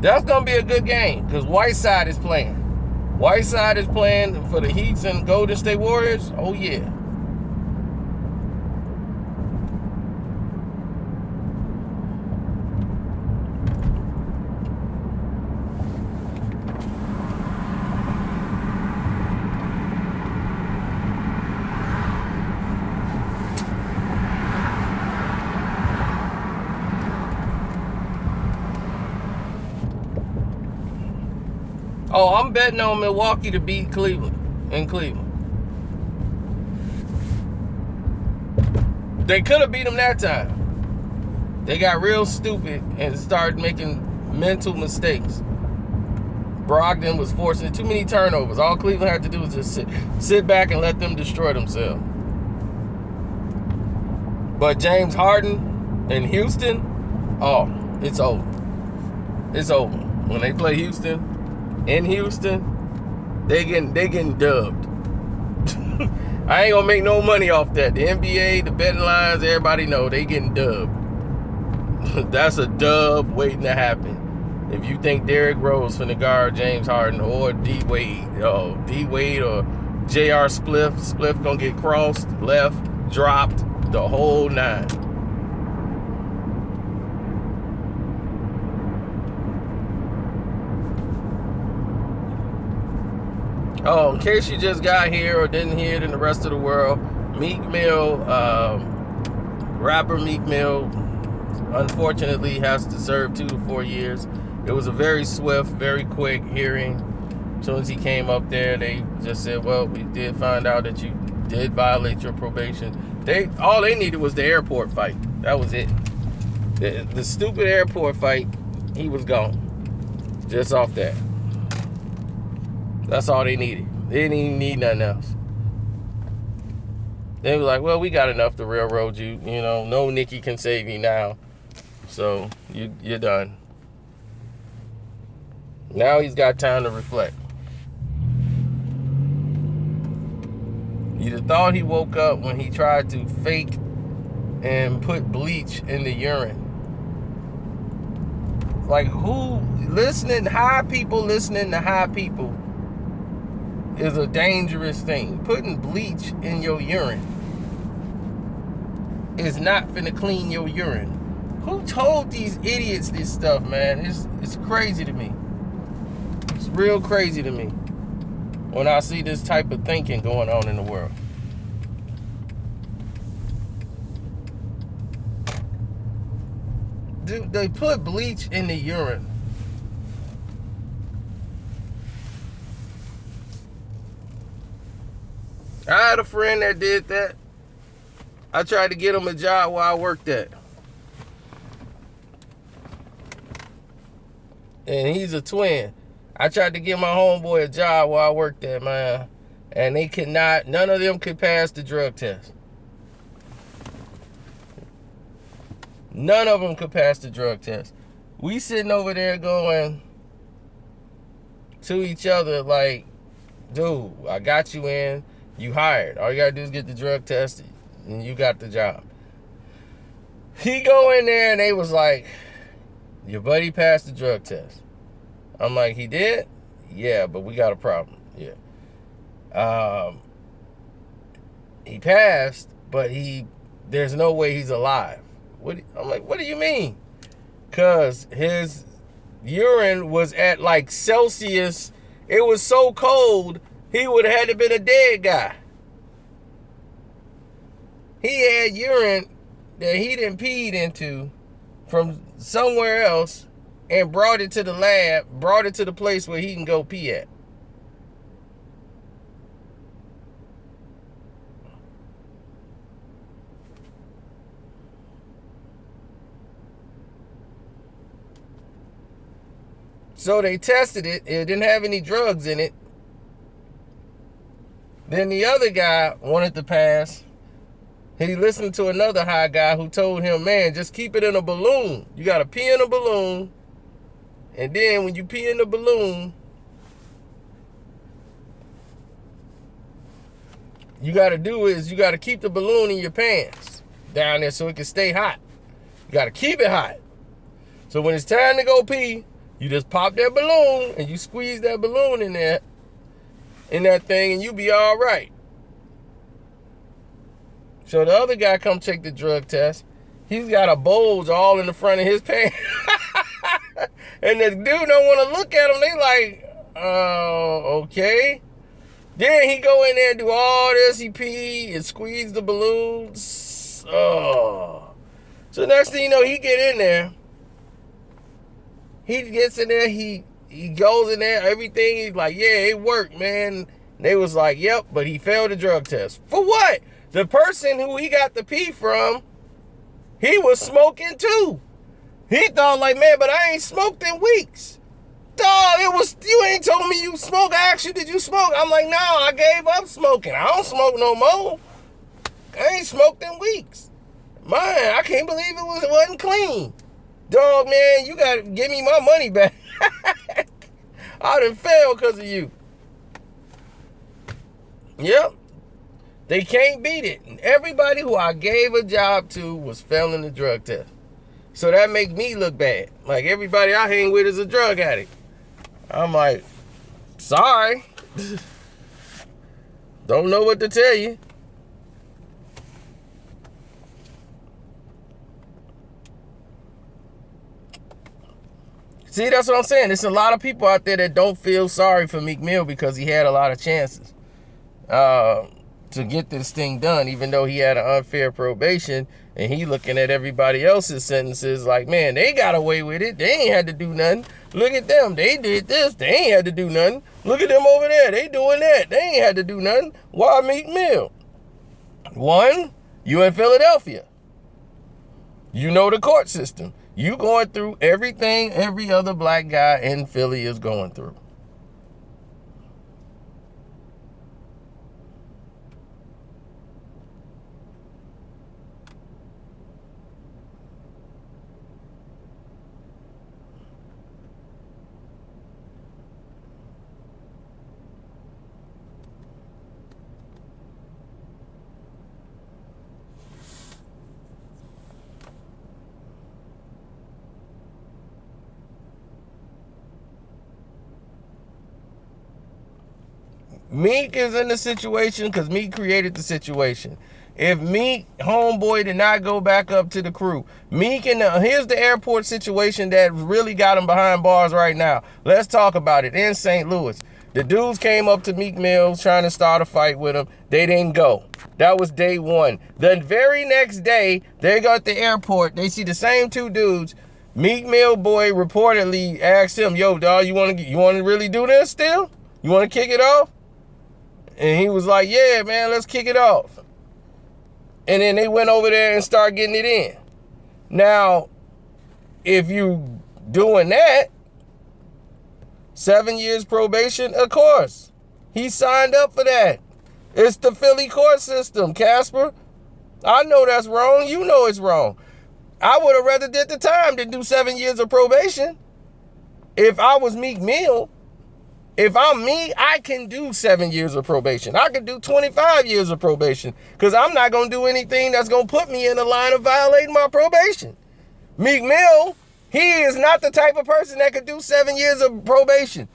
That's going to be a good game because Whiteside is playing. Whiteside is playing for the Heats and Golden State Warriors. Oh, yeah. Oh, I'm betting on Milwaukee to beat Cleveland in Cleveland. They could have beat them that time. They got real stupid and started making mental mistakes. Brogdon was forcing too many turnovers. All Cleveland had to do was just sit back and let them destroy themselves. But James Harden in Houston, oh, it's over. It's over. When they play Houston, in Houston, they getting dubbed. I ain't gonna make no money off that. The NBA, the betting lines, everybody know they getting dubbed. That's a dub waiting to happen. If you think Derrick Rose finna guard James Harden or D Wade or J.R. Spliff gonna get crossed, left, dropped, the whole nine. Oh, in case you just got here or didn't hear it in the rest of the world, Meek Mill, rapper Meek Mill, unfortunately has to serve 2 to 4 years. It was a very swift, very quick hearing. As soon as he came up there, they just said, well, we did find out that you did violate your probation. All they needed was the airport fight. That was it. The stupid airport fight, he was gone. Just off that. That's all they needed. They didn't even need nothing else. They were like, well, we got enough to railroad you. You know, no Nicki can save you now. So you're done. Now he's got time to reflect. You'd have thought he woke up when he tried to fake and put bleach in the urine. Like, who high people listening to high people is a dangerous thing. Putting bleach in your urine is not finna clean your urine. Who told these idiots this stuff, man? It's crazy to me. It's real crazy to me when I see this type of thinking going on in the world. Dude, they put bleach in the urine. I had a friend that did that. I tried to get him a job where I worked at. And he's a twin. I tried to get my homeboy a job where I worked at, man. And they could not, none of them could pass the drug test. None of them could pass the drug test. We sitting over there going to each other like, dude, I got you in, you hired. All you gotta do is get the drug test and you got the job. He go in there and they was like, your buddy passed the drug test. I'm like, he did? Yeah, but we got a problem. Yeah. He passed, but there's no way he's alive. I'm like, what do you mean? Because his urine was at like Celsius. It was so cold, he would have had to been a dead guy. He had urine that he done peed into from somewhere else and brought it to the lab, brought it to the place where he can go pee at. So they tested it. It didn't have any drugs in it. Then the other guy wanted to pass. He listened to another high guy who told him, man, just keep it in a balloon. You got to pee in a balloon. And then when you pee in the balloon, you got to do is you got to keep the balloon in your pants down there so it can stay hot. You got to keep it hot. So when it's time to go pee, you just pop that balloon and you squeeze that balloon in there, in that thing, and you be all right. So the other guy come take the drug test. He's got a bulge all in the front of his pants. And the dude don't want to look at him. They like, okay. Then he go in there and do all this. He pee and squeeze the balloons. Oh. So next thing you know, he get in there. He gets in there, he goes in there, everything, he's like, yeah, it worked, man. And they was like, yep, but he failed the drug test. For what? The person who he got the pee from, he was smoking too. He thought like, man, but I ain't smoked in weeks. Dog, you ain't told me you smoke. I asked you, did you smoke? I'm like, no, I gave up smoking. I don't smoke no more. I ain't smoked in weeks. Man, I can't believe it wasn't clean. Dog, man, you gotta give me my money back. I done failed because of you. Yep. They can't beat it. And everybody who I gave a job to was failing the drug test. So that makes me look bad. Like everybody I hang with is a drug addict. I'm like, sorry. Don't know what to tell you. See, that's what I'm saying. There's a lot of people out there that don't feel sorry for Meek Mill because he had a lot of chances to get this thing done, even though he had an unfair probation, and he looking at everybody else's sentences like, man, they got away with it. They ain't had to do nothing. Look at them. They did this. They ain't had to do nothing. Look at them over there. They doing that. They ain't had to do nothing. Why Meek Mill? One, you in Philadelphia. You know the court system. You going through everything every other black guy in Philly is going through. Meek is in the situation because Meek created the situation. If Meek, homeboy, did not go back up to the crew, Meek here's the airport situation that really got him behind bars right now. Let's talk about it. In St. Louis, the dudes came up to Meek Mill trying to start a fight with him. They didn't go. That was day one. The very next day, they got at the airport. They see the same two dudes. Meek Mill boy reportedly asked him, "Yo, dog, you want to really do this still? You want to kick it off?" And he was like, "Yeah, man, let's kick it off." And then they went over there and started getting it in. Now, if you doing that, 7 years probation, of course. He signed up for that. It's the Philly court system, Casper. I know that's wrong. You know it's wrong. I would have rather did the time than do 7 years of probation. If I was Meek Mill, if I'm me, I can do 7 years of probation. I can do 25 years of probation because I'm not going to do anything that's going to put me in the line of violating my probation. Meek Mill, he is not the type of person that could do 7 years of probation.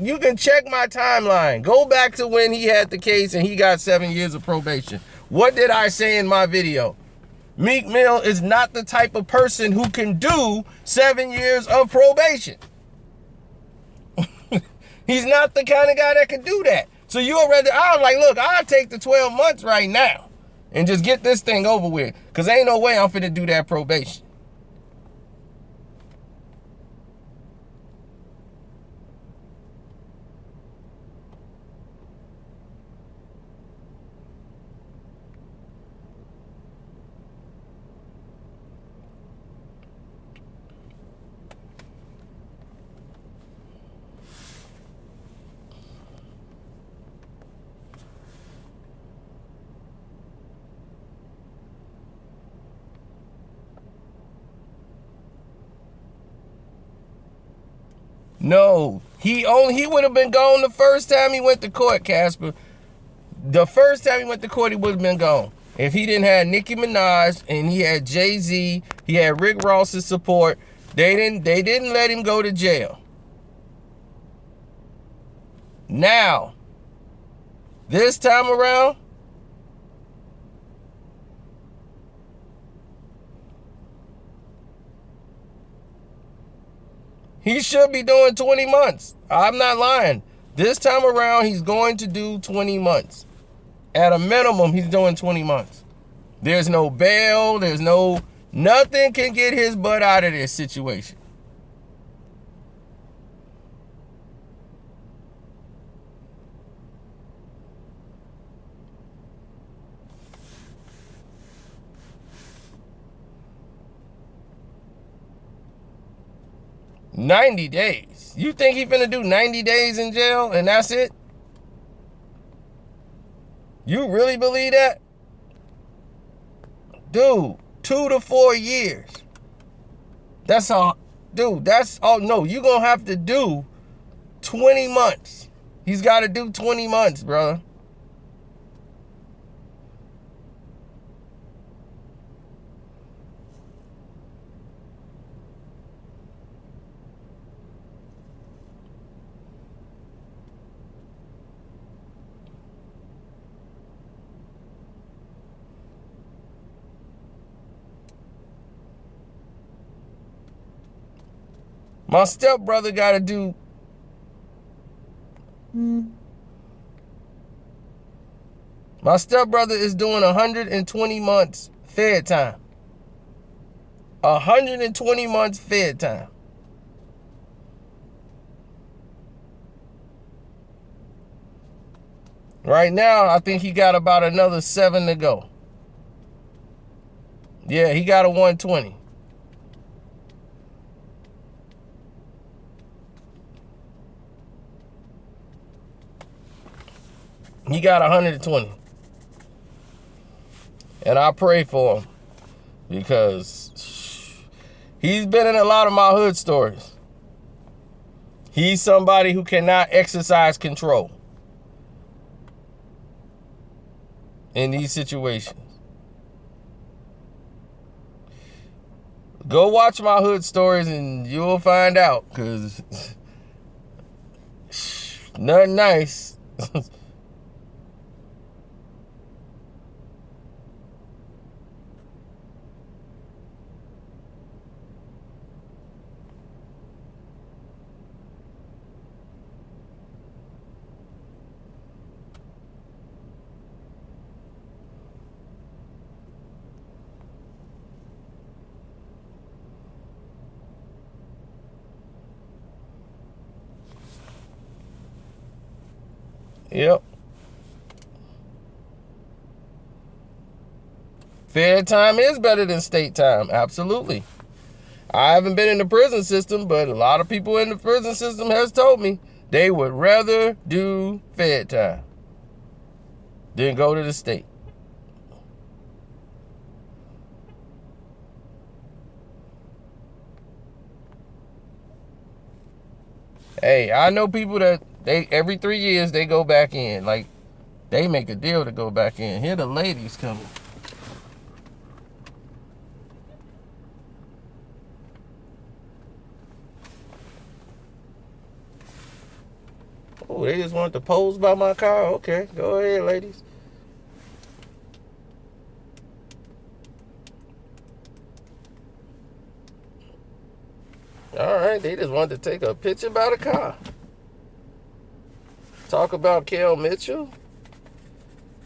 You can check my timeline. Go back to when he had the case and he got 7 years of probation. What did I say in my video? Meek Mill is not the type of person who can do 7 years of probation. He's not the kind of guy that can do that. So I was like, look, I'll take the 12 months right now and just get this thing over with. Because ain't no way I'm finna do that probation. No, he would have been gone the first time he went to court, Casper. The first time he went to court, he would have been gone. If he didn't have Nicki Minaj and he had Jay-Z, he had Rick Ross's support, they didn't let him go to jail. Now, this time around, he should be doing 20 months. I'm not lying. This time around, he's going to do 20 months. At a minimum, he's doing 20 months. There's no bail. Nothing can get his butt out of this situation. $90 days. You think he finna do 90 days in jail and that's it? You really believe that? Dude, 2 to 4 years. That's all. Dude, that's all. No, you're gonna have to do 20 months. He's got to do 20 months, brother. My stepbrother got to do... My stepbrother is doing 120 months fed time. 120 months fed time. Right now, I think he got about another 7 to go. Yeah, he got a 120. He got 120. And I pray for him because he's been in a lot of my hood stories. He's somebody who cannot exercise control in these situations. Go watch my hood stories and you'll find out, because nothing nice. Yep. Fair time is better than state time. Absolutely. I haven't been in the prison system, but a lot of people in the prison system has told me they would rather do fed time than go to the state. Hey, I know people that they every 3 years they go back in. Like, they make a deal to go back in. Here the ladies coming. Oh, they just wanted to pose by my car? Okay, go ahead, ladies. All right, they just wanted to take a picture by the car. Talk about Kel Mitchell.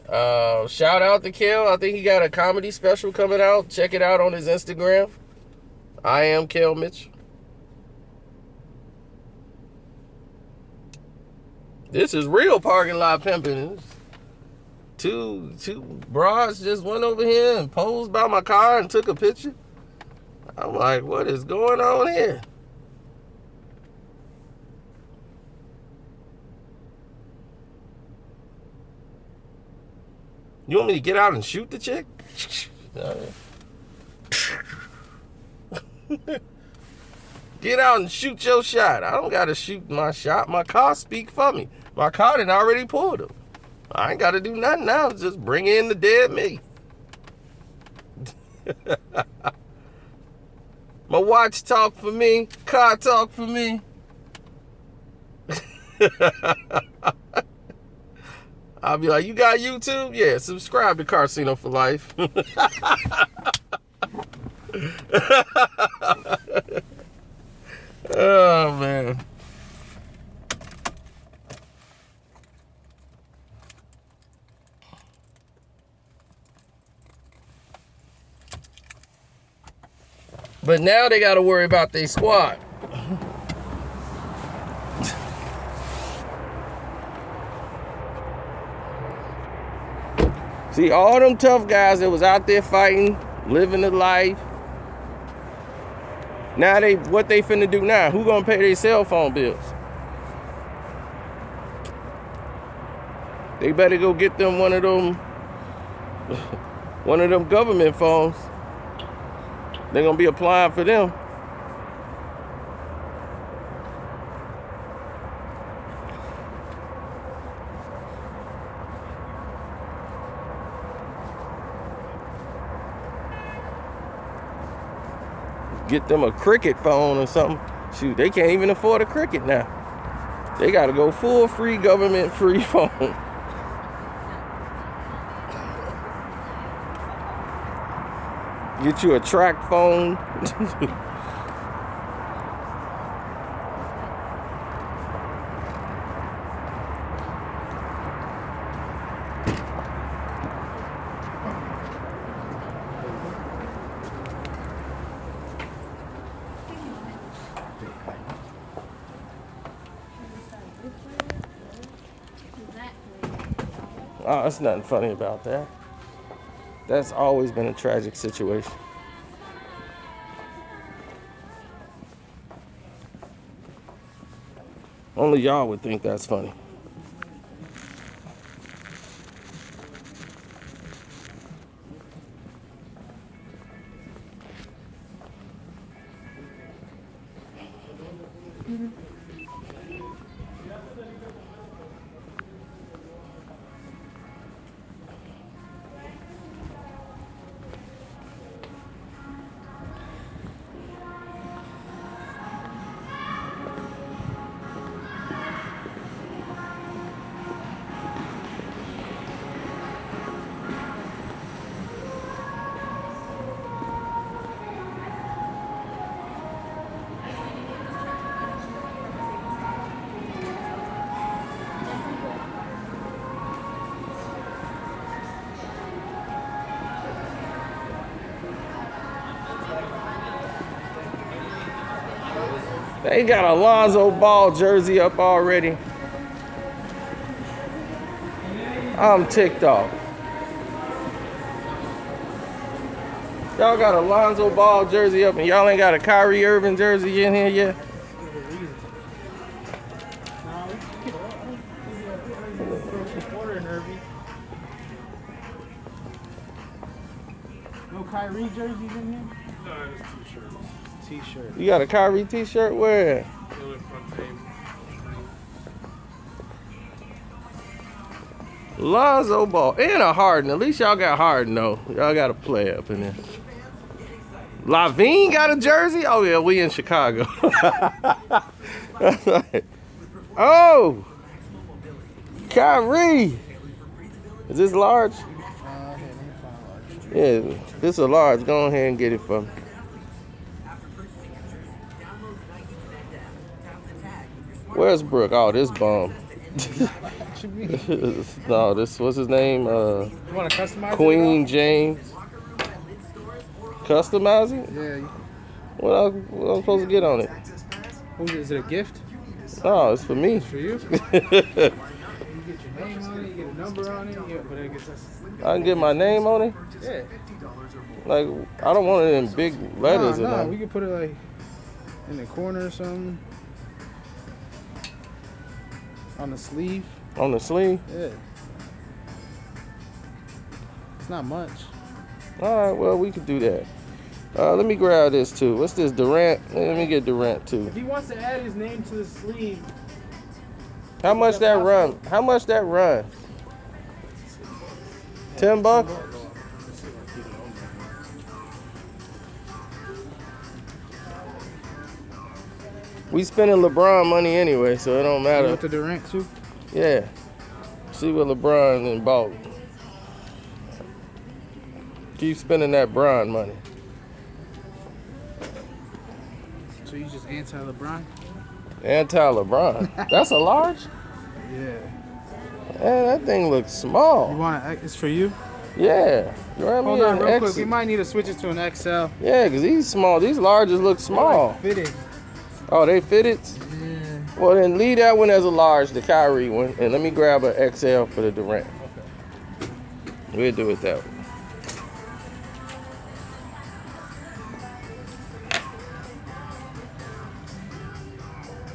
Shout out to Kel. I think he got a comedy special coming out. Check it out on his Instagram. I am Kel Mitchell. This is real parking lot pimping. Two broads just went over here and posed by my car and took a picture. I'm like, what is going on here? You want me to get out and shoot the chick? Get out and shoot your shot. I don't got to shoot my shot. My car speak for me. My car done already pulled him. I ain't got to do nothing now. Just bring in the dead meat. My watch talk for me. Car talk for me. I'll be like, you got YouTube? Yeah, subscribe to Carcino for Life. Oh, man. But now they got to worry about their squad. See, all them tough guys that was out there fighting, living the life. Now what they finna do now? Who gonna pay their cell phone bills? They better go get them one of them government phones. They're gonna be applying for them. Get them a cricket phone or something. Shoot, they can't even afford a cricket now. They gotta go full free government free phone. Get you a track phone. Oh, there's nothing funny about that. That's always been a tragic situation. Only y'all would think that's funny. They got a Lonzo Ball jersey up already. I'm ticked off. Y'all got a Lonzo Ball jersey up and y'all ain't got a Kyrie Irving jersey in here yet? No Kyrie jerseys in here? No, it's t-shirts. T-shirt. You got a Kyrie t-shirt? Where? The only front page. Lonzo Ball and a Harden. At least y'all got Harden though. Y'all got a play up in there. Lavine got a jersey? Oh yeah, we in Chicago. Oh, Kyrie. Is this large? Yeah, this is a large. Go ahead and get it for me. Where's Brooke? Oh, this bum. No, this what's his name? You want to customize Queen James. Customize it? Yeah. What I'm supposed to get on it? Is it a gift? No, it's for me. For you? You get your name on it, you get a number on it, but I guess that's... I can get my name on it? Yeah. Like, I don't want it in big letters or No, nothing. we could put it like in the corner or something. On the sleeve. On the sleeve? Yeah. It's not much. All right, well, we could do that. Let me grab this too. What's this, Durant? Let me get Durant too. If he wants to add his name to the sleeve. How much that run? How much that run? $10? We spending LeBron money anyway, so it don't matter. With the Durant too? Yeah. See what LeBron and bought. Keep spending that Bron money. So you just anti-LeBron? Anti-LeBron. That's a large? Yeah. Man, that thing looks You small. want to? It's for you? Yeah. Grab Hold me on, an real quick. X. We might need to switch it to an XL. Yeah, because these small. These larges look small. Like fitted. Oh, they fitted? Yeah. Well, then leave that one as a large, the Kyrie one, and let me grab an XL for the Durant. Okay. We'll do it that way.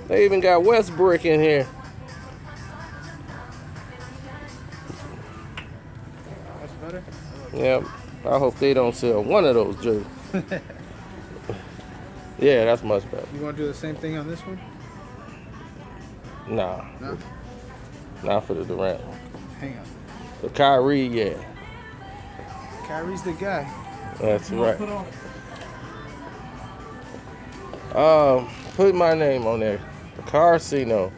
They even got Westbrook in here. That's better? Yep. I hope they don't sell one of those jerseys. Yeah, that's much better. You want to do the same thing on this one? Nah, No? not for the Durant. Hang on. The Kyrie, yeah. Kyrie's the guy. That's right. Put on. Put my name on there. Carcino.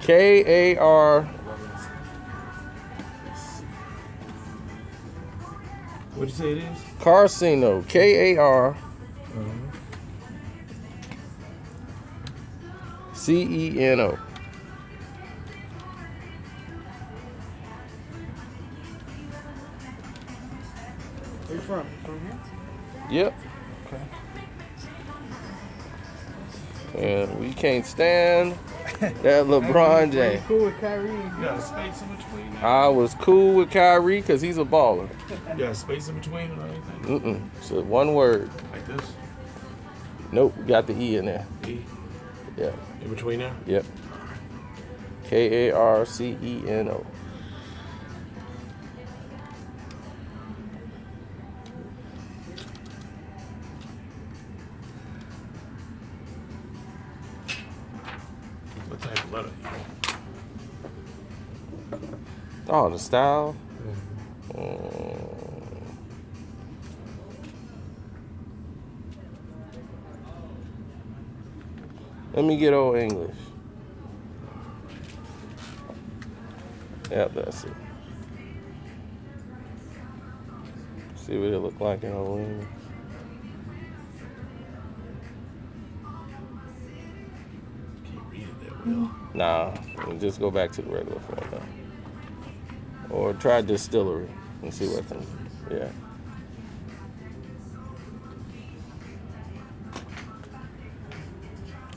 K-A-R. What'd you say it is? Carcino. K-A-R. C-E-N-O. Where you from? From here? Yep. Okay. And we can't stand that LeBron James. Cool with Kyrie. You got a space in between there? I was cool with Kyrie because he's a baller. You got a space in between or anything? Mm-mm. So one word. Like this? Nope. Got the E in there. E? Yeah. In between there? Yep. K-A-R-C-E-N-O. What type of letter? Oh, the style? Let me get old English. Yep, that's it. See what it look like in old English. Can't read it that well. Nah, just go back to the regular format. Or try distillery and see what comes. Yeah.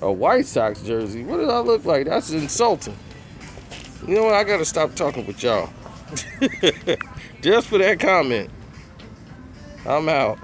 A White Sox jersey? What did I look like? That's insulting. You know what? I gotta stop talking with y'all. Just for that comment. I'm out.